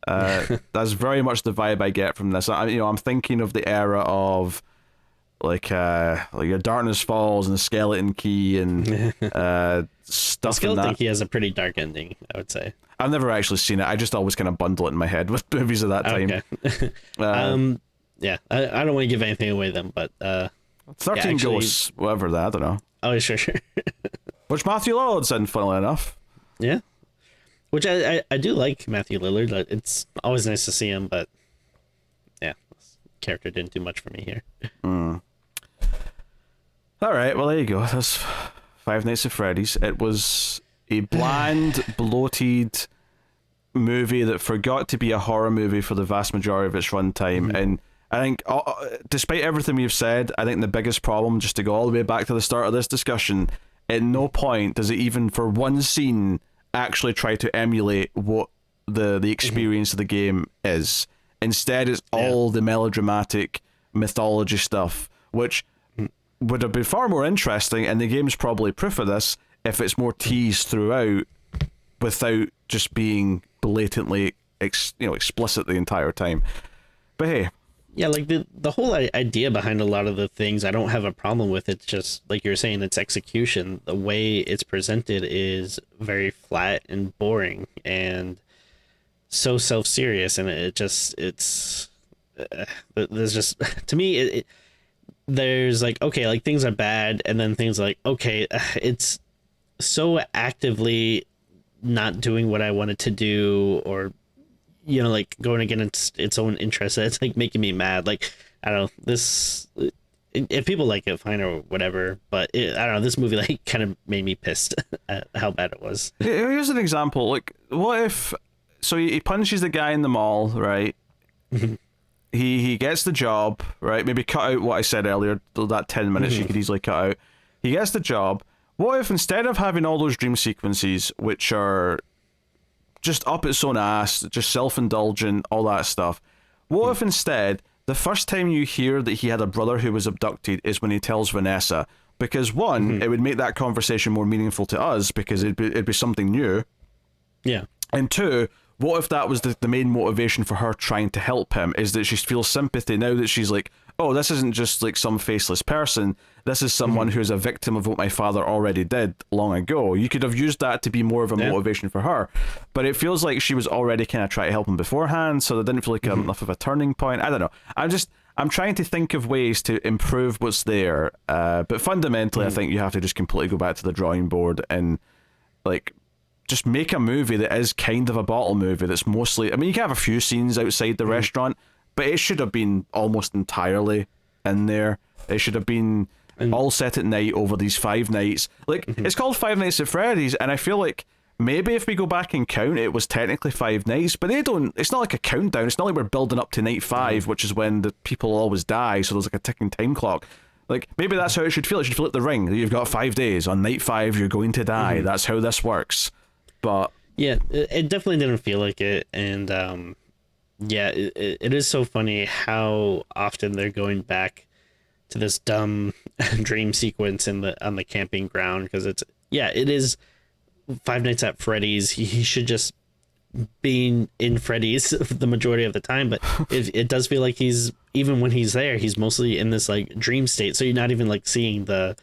S1: That's very much the vibe I get from this. I'm thinking of the era of like your Darkness Falls and the Skeleton Key and stuff.
S2: I still think he has a pretty dark ending, I would say.
S1: I've never actually seen it. I just always kind of bundle it in my head with movies of that time.
S2: Okay. Yeah, I don't want to give anything away then, but
S1: 13 Ghosts, whatever that, I don't know.
S2: Oh, sure.
S1: Which Matthew Lillard's in, funnily enough.
S2: Yeah. Which I do like Matthew Lillard. It's always nice to see him, but yeah, this character didn't do much for me here.
S1: All right, well, there you go. That's Five Nights at Freddy's. It was a bland, bloated movie that forgot to be a horror movie for the vast majority of its runtime, and I think, despite everything we've said, I think the biggest problem, just to go all the way back to the start of this discussion, at no point does it even for one scene actually try to emulate what the experience of the game is. Instead, it's all the melodramatic mythology stuff, which would have been far more interesting, and the game's probably proof of this, if it's more teased throughout without just being blatantly explicit the entire time. But hey.
S2: Yeah, like the whole idea behind a lot of the things I don't have a problem with. It's just, like you were saying, it's execution. The way it's presented is very flat and boring and so self-serious, and there's just, to me, there's like, okay, like things are bad, and then things like, okay, it's so actively not doing what I wanted to do, or like going against its own interest. It's like making me mad. Like, I don't know, this, if people like it, fine or whatever, but I don't know, this movie like kind of made me pissed at how bad it was.
S1: Here's an example. Like, what if, so he punches the guy in the mall, right? He gets the job, right? Maybe cut out what I said earlier, that 10 minutes you could easily cut out. He gets the job. What if instead of having all those dream sequences, which are just up its own ass, just self-indulgent, all that stuff, what if instead the first time you hear that he had a brother who was abducted is when he tells Vanessa? Because one, it would make that conversation more meaningful to us because it'd be something new.
S2: Yeah.
S1: And two, what if that was the main motivation for her trying to help him, is that she feels sympathy now that she's like, oh, this isn't just like some faceless person. This is someone who's a victim of what my father already did long ago. You could have used that to be more of a motivation for her. But it feels like she was already kind of trying to help him beforehand, so that didn't feel like enough of a turning point. I don't know. I'm trying to think of ways to improve what's there. But fundamentally, I think you have to just completely go back to the drawing board and like just make a movie that is kind of a bottle movie that's mostly, I mean, you can have a few scenes outside the restaurant, but it should have been almost entirely in there. It should have been all set at night over these 5 nights. Like, it's called Five Nights at Freddy's, and I feel like maybe if we go back and count, it was technically 5 nights, but it's not like a countdown. It's not like we're building up to night 5, which is when the people always die, so there's like a ticking time clock. Like, maybe that's how it should feel. It should feel like The Ring. You've got 5 days. On night 5, you're going to die. That's how this works. But
S2: yeah, it definitely didn't feel like it, and yeah, it is so funny how often they're going back to this dumb dream sequence on the camping ground, because it is Five Nights at Freddy's. He should just be in Freddy's the majority of the time, but it does feel like even when he's there, he's mostly in this like dream state, so you're not even like seeing the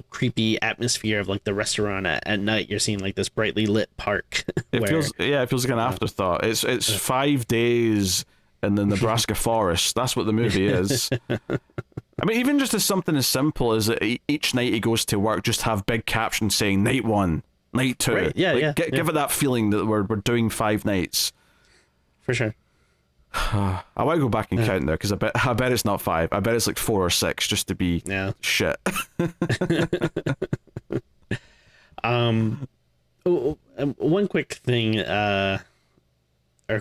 S2: creepy atmosphere of like the restaurant at night. You're seeing like this brightly lit park.
S1: It feels like an afterthought. It's 5 days in the Nebraska forest. That's what the movie is. I mean, even just as something as simple as that each night he goes to work, just have big captions saying night 1, night 2.
S2: Right. Yeah,
S1: give it that feeling that we're doing 5 nights.
S2: For sure.
S1: I want to go back and count there, because I bet it's not 5. I bet it's like 4 or 6, just to be shit.
S2: One quick thing or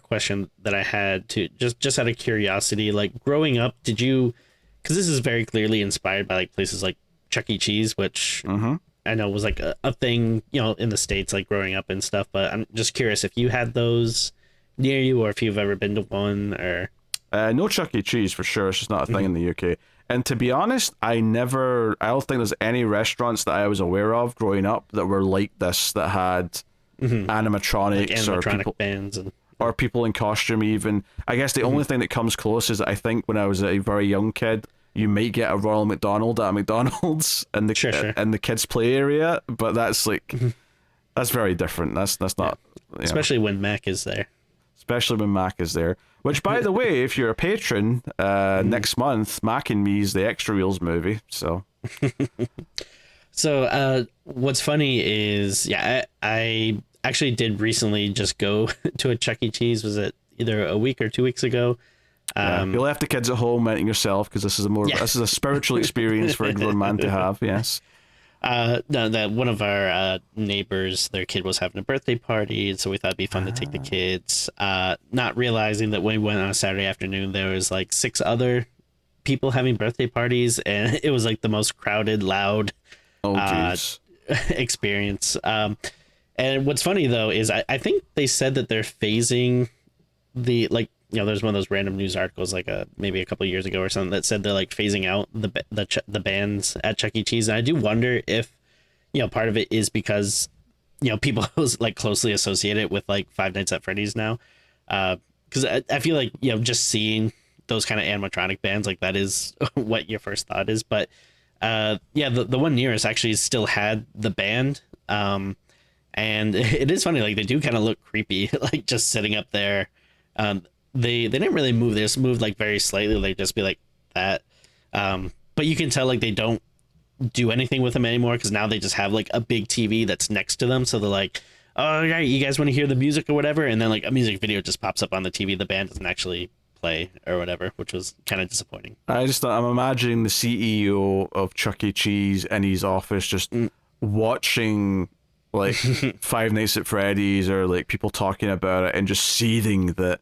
S2: question that I had, to just out of curiosity, like growing up, did you, because this is very clearly inspired by like places like Chuck E. Cheese, which I know was like a thing in the States, like growing up and stuff, but I'm just curious if you had those near you, or if you've ever been to one, or
S1: no Chuck E. Cheese for sure. It's just not a thing in the UK. And to be honest, I don't think there's any restaurants that I was aware of growing up that were like this, that had animatronics,
S2: like
S1: or
S2: animatronic bands
S1: or people in costume even. I guess the only thing that comes close is, I think when I was a very young kid, you might get a Royal McDonald at a McDonald's in the in the kids play area, but that's like that's very different. That's not
S2: especially when Mac is there.
S1: Especially when Mac is there. Which, by the way, if you're a patron, next month, Mac and Me is the Extra Reels movie. So,
S2: what's funny is, I actually did recently just go to a Chuck E. Cheese. Was it either a week or 2 weeks ago?
S1: You left the kids at home, meeting yourself, because this is a spiritual experience for a grown man to have. Yes.
S2: No, that one of our neighbors, their kid was having a birthday party, and so we thought it'd be fun to take the kids. Not realizing that when we went on a Saturday afternoon, there was like 6 other people having birthday parties, and it was like the most crowded, loud experience. And what's funny though is I think they said that they're phasing the, like, you know, there's one of those random news articles like maybe a couple of years ago or something that said they're like phasing out the bands at Chuck E. Cheese, and I do wonder if, you know, part of it is because, you know, people like closely associated with like Five Nights at Freddy's now, because I feel like, you know, just seeing those kind of animatronic bands, like that is what your first thought is. But yeah, the one near us actually still had the band, and it is funny, like they do kind of look creepy, like just sitting up there. They didn't really move. They just moved like very slightly. Like just be like that. But you can tell like they don't do anything with them anymore, because now they just have like a big TV that's next to them. So they're like, oh yeah, you guys want to hear the music or whatever? And then like a music video just pops up on the TV. The band doesn't actually play or whatever, which was kind of disappointing. I'm
S1: imagining the CEO of Chuck E. Cheese in his office just watching like Five Nights at Freddy's or like people talking about it and just seething that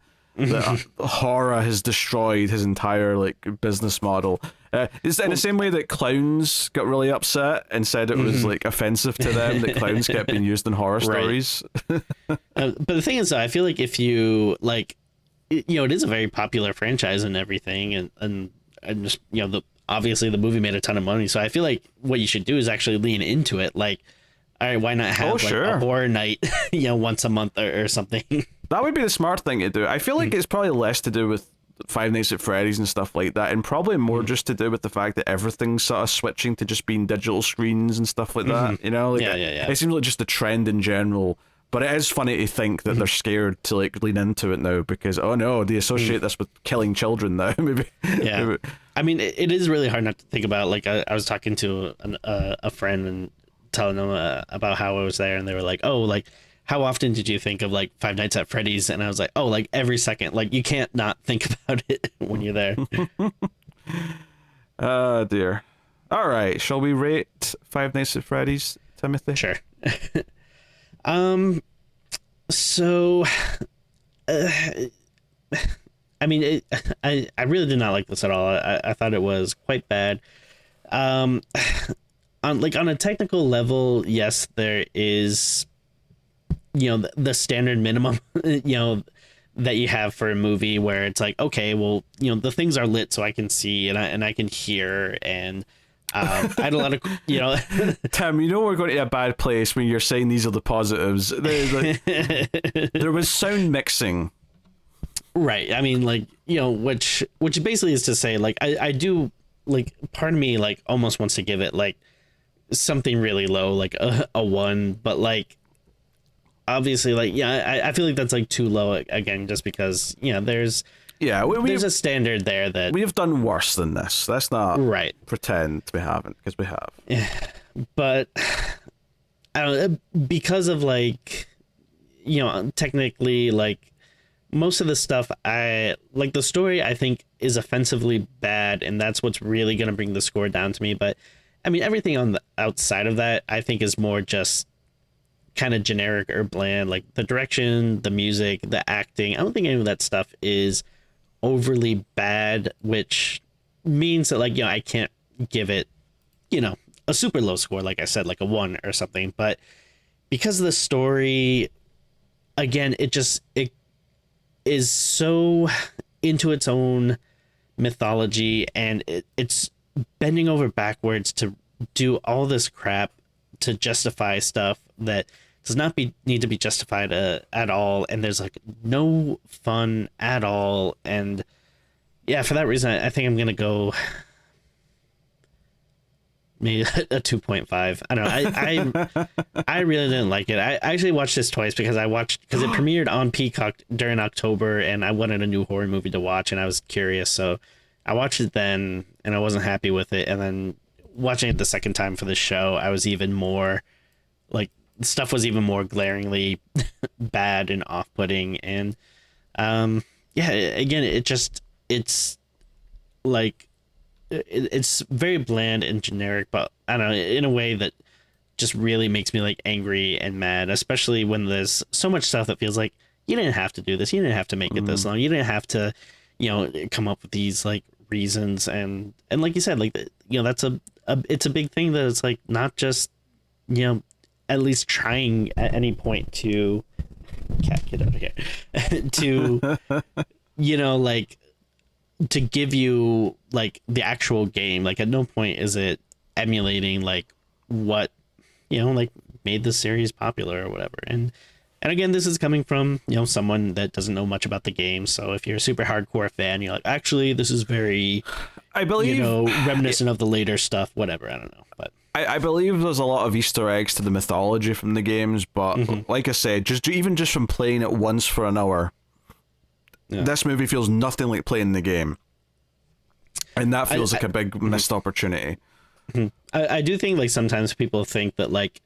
S1: horror has destroyed his entire like business model. It's in the same way that clowns got really upset and said it was like offensive to them that clowns kept being used in horror stories.
S2: But the thing is, I feel like if you like, you know, it is a very popular franchise and everything, and just, you know, obviously the movie made a ton of money, so I feel like what you should do is actually lean into it. Like, all right, why not have a horror night, you know, once a month or something?
S1: That would be the smart thing to do. I feel like it's probably less to do with Five Nights at Freddy's and stuff like that, and probably more just to do with the fact that everything's sort of switching to just being digital screens and stuff like that. You know, like
S2: yeah.
S1: It seems like just the trend in general. But it is funny to think that they're scared to like lean into it now because, oh no, they associate this with killing children now. Maybe.
S2: Yeah.
S1: Maybe.
S2: I mean, it is really hard not to think about. Like, I was talking to a friend and telling them about how I was there, and they were like, oh, like, how often did you think of like Five Nights at Freddy's? And I was like, oh, like every second. Like, you can't not think about it when you're there.
S1: Oh dear. All right, shall we rate Five Nights at Freddy's, Timothy?
S2: Sure. So, I mean, I really did not like this at all. I thought it was quite bad. On a technical level, yes, there is, you know, the standard minimum, you know, that you have for a movie where it's like, okay, well, you know, the things are lit so I can see and I can hear, and I had a lot of, you know.
S1: Tim, you know we're going to a bad place when you're saying these are the positives. There was sound mixing.
S2: Right. I mean, like, you know, which basically is to say, like, I do, like, part of me, like, almost wants to give it, like, something really low, like a 1, but, like, obviously, like, yeah, I feel like that's, like, too low, again, just because, you know, there's a standard there that...
S1: We have done worse than this. Let's not pretend we haven't, because we have.
S2: Yeah. But, I don't know, because of, like, you know, technically, like, most of the stuff like the story, I think, is offensively bad, and that's what's really going to bring the score down to me. But I mean, everything on the outside of that, I think, is more just kind of generic or bland. Like the direction, the music, the acting, I don't think any of that stuff is overly bad, which means that, like, you know, I can't give it, you know, a super low score, like I said, like a 1 or something. But because of the story, again, it is so into its own mythology, and it's bending over backwards to do all this crap to justify stuff that does not need to be justified at all, and there's like no fun at all. And yeah, for that reason, I think I'm gonna go maybe a 2.5. I don't know. I really didn't like it. I actually watched this twice because it premiered on Peacock during October, and I wanted a new horror movie to watch, and I was curious, so I watched it then, and I wasn't happy with it. And then watching it the second time for the show, I was even more like, stuff was even more glaringly bad and off-putting. And yeah, again, it's like, it's very bland and generic, but I don't know, in a way that just really makes me like angry and mad, especially when there's so much stuff that feels like you didn't have to do this, you didn't have to make it this long, you didn't have to, come up with these like reasons, and like you said, like that's it's a big thing that it's like not just at least trying at any point to get out of here to like to give you like the actual game. Like at no point is it emulating like what like made the series popular or whatever. And again, this is coming from someone that doesn't know much about the game, so if you're a super hardcore fan, you're like, actually this is very,
S1: I believe,
S2: reminiscent of the later stuff, whatever. I don't know, but
S1: I believe there's a lot of Easter eggs to the mythology from the games, but like I said, just from playing it once for an hour, this movie feels nothing like playing the game, and that feels like a big missed opportunity.
S2: I do think like sometimes people think that like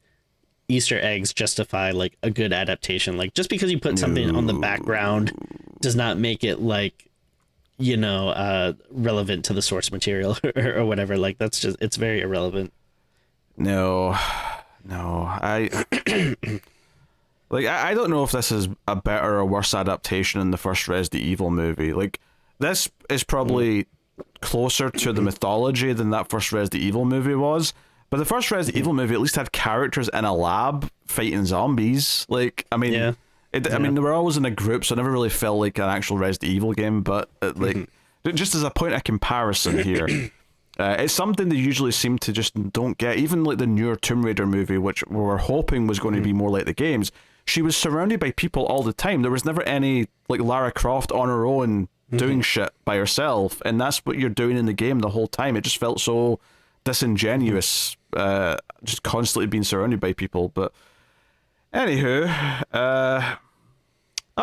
S2: Easter eggs justify like a good adaptation. Like just because you put something on the background does not make it like relevant to the source material or whatever. Like it's very irrelevant. No,
S1: I I don't know if this is a better or worse adaptation than the first Resident Evil movie. Like this is probably closer to the mythology than that first Resident Evil movie was. But the first Resident Evil movie at least had characters in a lab fighting zombies. Like, I mean, I mean, they were always in a group, so it never really felt like an actual Resident Evil game. But just as a point of comparison here, it's something they usually seem to just don't get. Even like the newer Tomb Raider movie, which we were hoping was going to be more like the games, she was surrounded by people all the time. There was never any like Lara Croft on her own doing shit by herself, and that's what you're doing in the game the whole time. It just felt so disingenuous, just constantly being surrounded by people. But anywho, I'm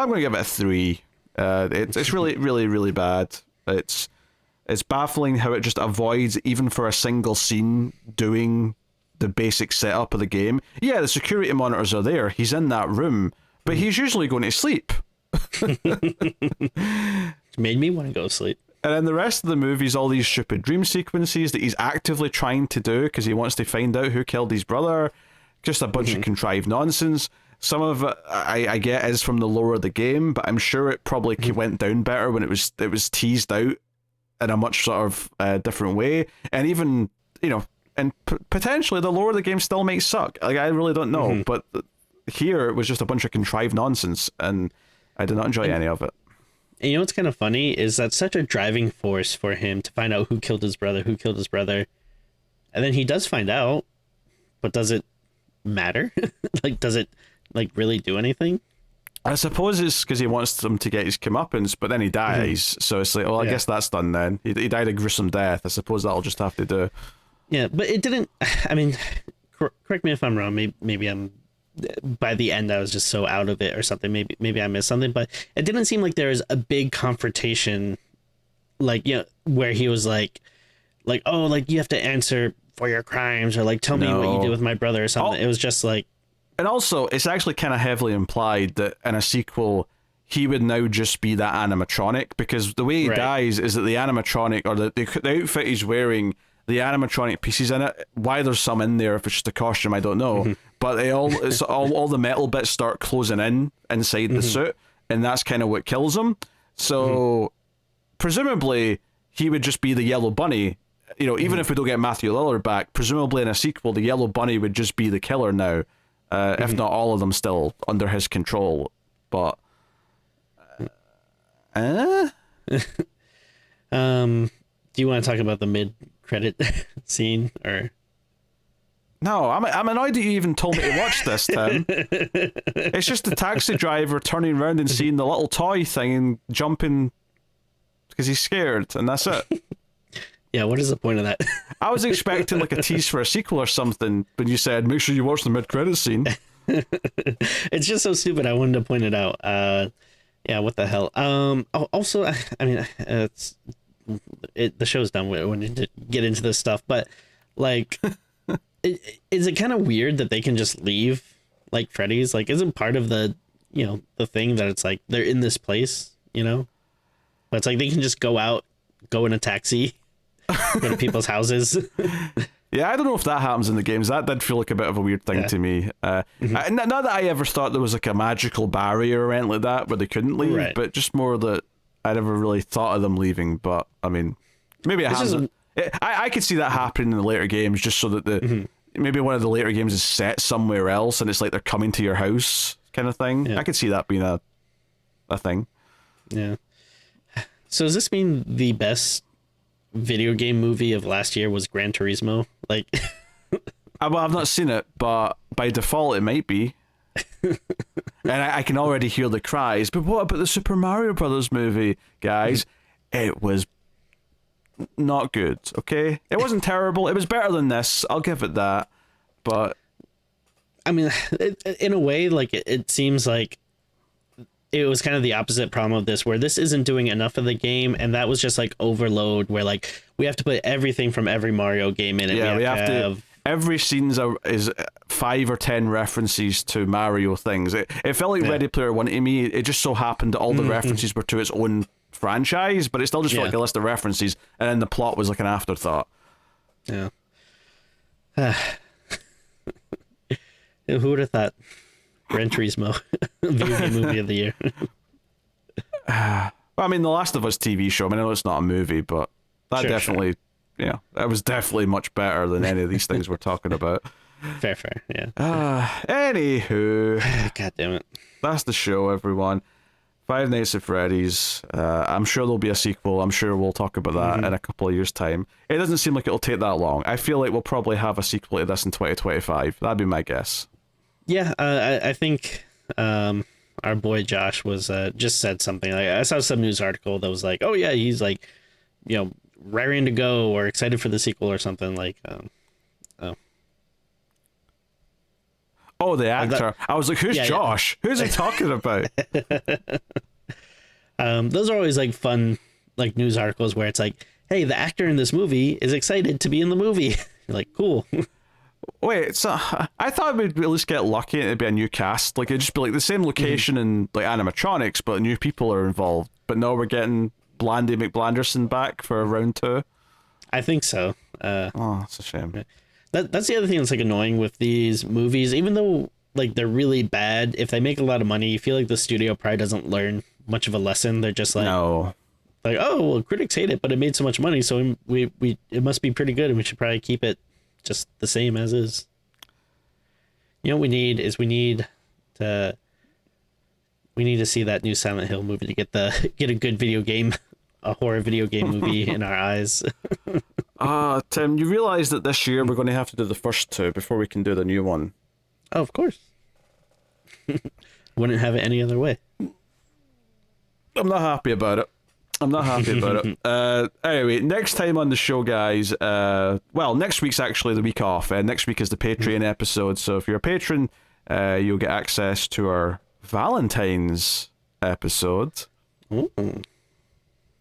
S1: going to give it a 3. It's really, really, really bad. It's baffling how it just avoids, even for a single scene, doing the basic setup of the game. Yeah, the security monitors are there. He's in that room, but he's usually going to sleep.
S2: It made me want to go to sleep.
S1: And then the rest of the movie's all these stupid dream sequences that he's actively trying to do because he wants to find out who killed his brother. Just a bunch of contrived nonsense. Some of it I get is from the lore of the game, but I'm sure it probably went down better when it was teased out in a much sort of different way. And even, and potentially the lore of the game still might suck. Like, I really don't know. But here it was just a bunch of contrived nonsense, and I did not enjoy any of it.
S2: And you know what's kind of funny is that such a driving force for him to find out who killed his brother. And then he does find out, but does it matter? Like, does it like really do anything?
S1: I suppose it's because he wants them to get his comeuppance, but then he dies. So it's like, well, I guess that's done then. He died a gruesome death. I suppose that'll just have to do.
S2: Yeah, but it didn't. I mean, correct me if I'm wrong. Maybe I'm. By the end, I was just so out of it or something. Maybe I missed something, but it didn't seem like there was a big confrontation, like where he was like, oh, like you have to answer for your crimes, or like tell me what you did with my brother or something. It was just like.
S1: And also, it's actually kind of heavily implied that in a sequel, he would now just be that animatronic, because the way he dies is that the animatronic, or the outfit he's wearing, the animatronic pieces in it, why there's some in there, if it's just a costume, I don't know. But it's all the metal bits start closing in inside the suit, and that's kind of what kills him. So presumably he would just be the Yellow Bunny. Even if we don't get Matthew Lillard back, presumably in a sequel, the Yellow Bunny would just be the killer now. If not all of them still under his control. But
S2: do you want to talk about the mid-credit scene, or?
S1: No, I'm annoyed that you even told me to watch this, Tim. It's just the taxi driver turning around and seeing the little toy thing and jumping because he's scared, and that's it.
S2: Yeah, what is the point of that?
S1: I was expecting like a tease for a sequel or something, but you said, make sure you watch the mid-credits scene.
S2: It's just so stupid. I wanted to point it out. Yeah, what the hell? Also, I mean, the show's done. We need to get into this stuff, but like, is it kind of weird that they can just leave like Freddy's? Like, isn't part of the the thing that it's like they're in this place, but it's like they can just go out, go in a taxi, go to people's houses.
S1: Yeah, I don't know if that happens in the games. That did feel like a bit of a weird thing to me. Not that I ever thought there was like a magical barrier or anything like that where they couldn't leave, but just more that I never really thought of them leaving. But I mean, maybe I could see that happening in the later games, just so that maybe one of the later games is set somewhere else and it's like they're coming to your house kind of thing. I could see that being a thing.
S2: Yeah. So does this mean the best video game movie of last year was Gran Turismo? Like,
S1: well, I've not seen it, but by default it might be. And I can already hear the cries. But what about the Super Mario Brothers movie, guys? It was not good. Okay, it wasn't terrible. It was better than this. I'll give it that. But
S2: I mean, in a way, like it seems like it was kind of the opposite problem of this, where this isn't doing enough of the game, and that was just like overload, where like we have to put everything from every Mario game in it.
S1: Yeah, we have to every scene is 5 or 10 references to Mario things. It felt like Ready Player One to me. It just so happened that all the references were to its own franchise, but it still just felt like a list of references, and then the plot was like an afterthought.
S2: Yeah. Who would have thought? Gran Turismo, video game movie of the year.
S1: Well, I mean, The Last of Us TV show. I mean, I know it's not a movie, but that definitely, that was definitely much better than any of these things we're talking about.
S2: Fair, yeah.
S1: Anywho,
S2: God damn it,
S1: that's the show, everyone. Five Nights at Freddy's. I'm sure there'll be a sequel. I'm sure we'll talk about that in a couple of years' time. It doesn't seem like it'll take that long. I feel like we'll probably have a sequel to this in 2025. That'd be my guess.
S2: Yeah, I think our boy Josh was just said something. Like, I saw some news article that was like, "Oh yeah, he's like, raring to go or excited for the sequel or something." Like,
S1: oh, the actor. I was like, "Who's Josh? Who's he talking about?"
S2: Those are always like fun, like news articles where it's like, "Hey, the actor in this movie is excited to be in the movie." You're like, cool.
S1: Wait, so I thought we'd at least get lucky and it'd be a new cast. Like, it'd just be like the same location and like animatronics, but new people are involved. But now we're getting Blandy McBlanderson back for round 2.
S2: I think so.
S1: Oh, that's a shame.
S2: That's the other thing that's like annoying with these movies. Even though like they're really bad, if they make a lot of money, you feel like the studio probably doesn't learn much of a lesson. They're just like, like, oh, well, critics hate it, but it made so much money, so we it must be pretty good, and we should probably keep it just the same as is. You know what we need to see that new Silent Hill movie to get a good video game, a horror video game movie in our eyes.
S1: Tim, you realize that this year we're going to have to do the first 2 before we can do the new one?
S2: Oh, of course. Wouldn't have it any other way.
S1: I'm not happy about it. Anyway, next time on the show, guys, well, next week's actually the week off. Next week is the Patreon episode, so if you're a patron, you'll get access to our Valentine's episode.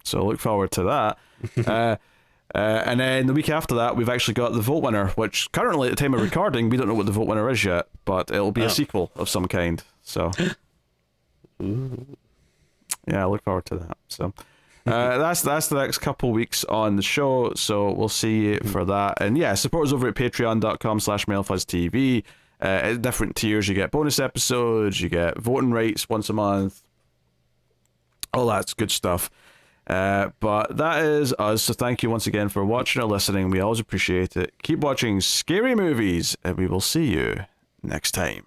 S1: So look forward to that. And then the week after that, we've actually got the vote winner, which currently at the time of recording, we don't know what the vote winner is yet, but it'll be a sequel of some kind. So, yeah, look forward to that. So, that's the next couple weeks on the show. So we'll see you for that. And yeah, support us over at patreon.com/MailFuzzTV. At different tiers, you get bonus episodes, you get voting rights once a month. All that's good stuff. But that is us. So thank you once again for watching or listening. We always appreciate it. Keep watching scary movies, and we will see you next time.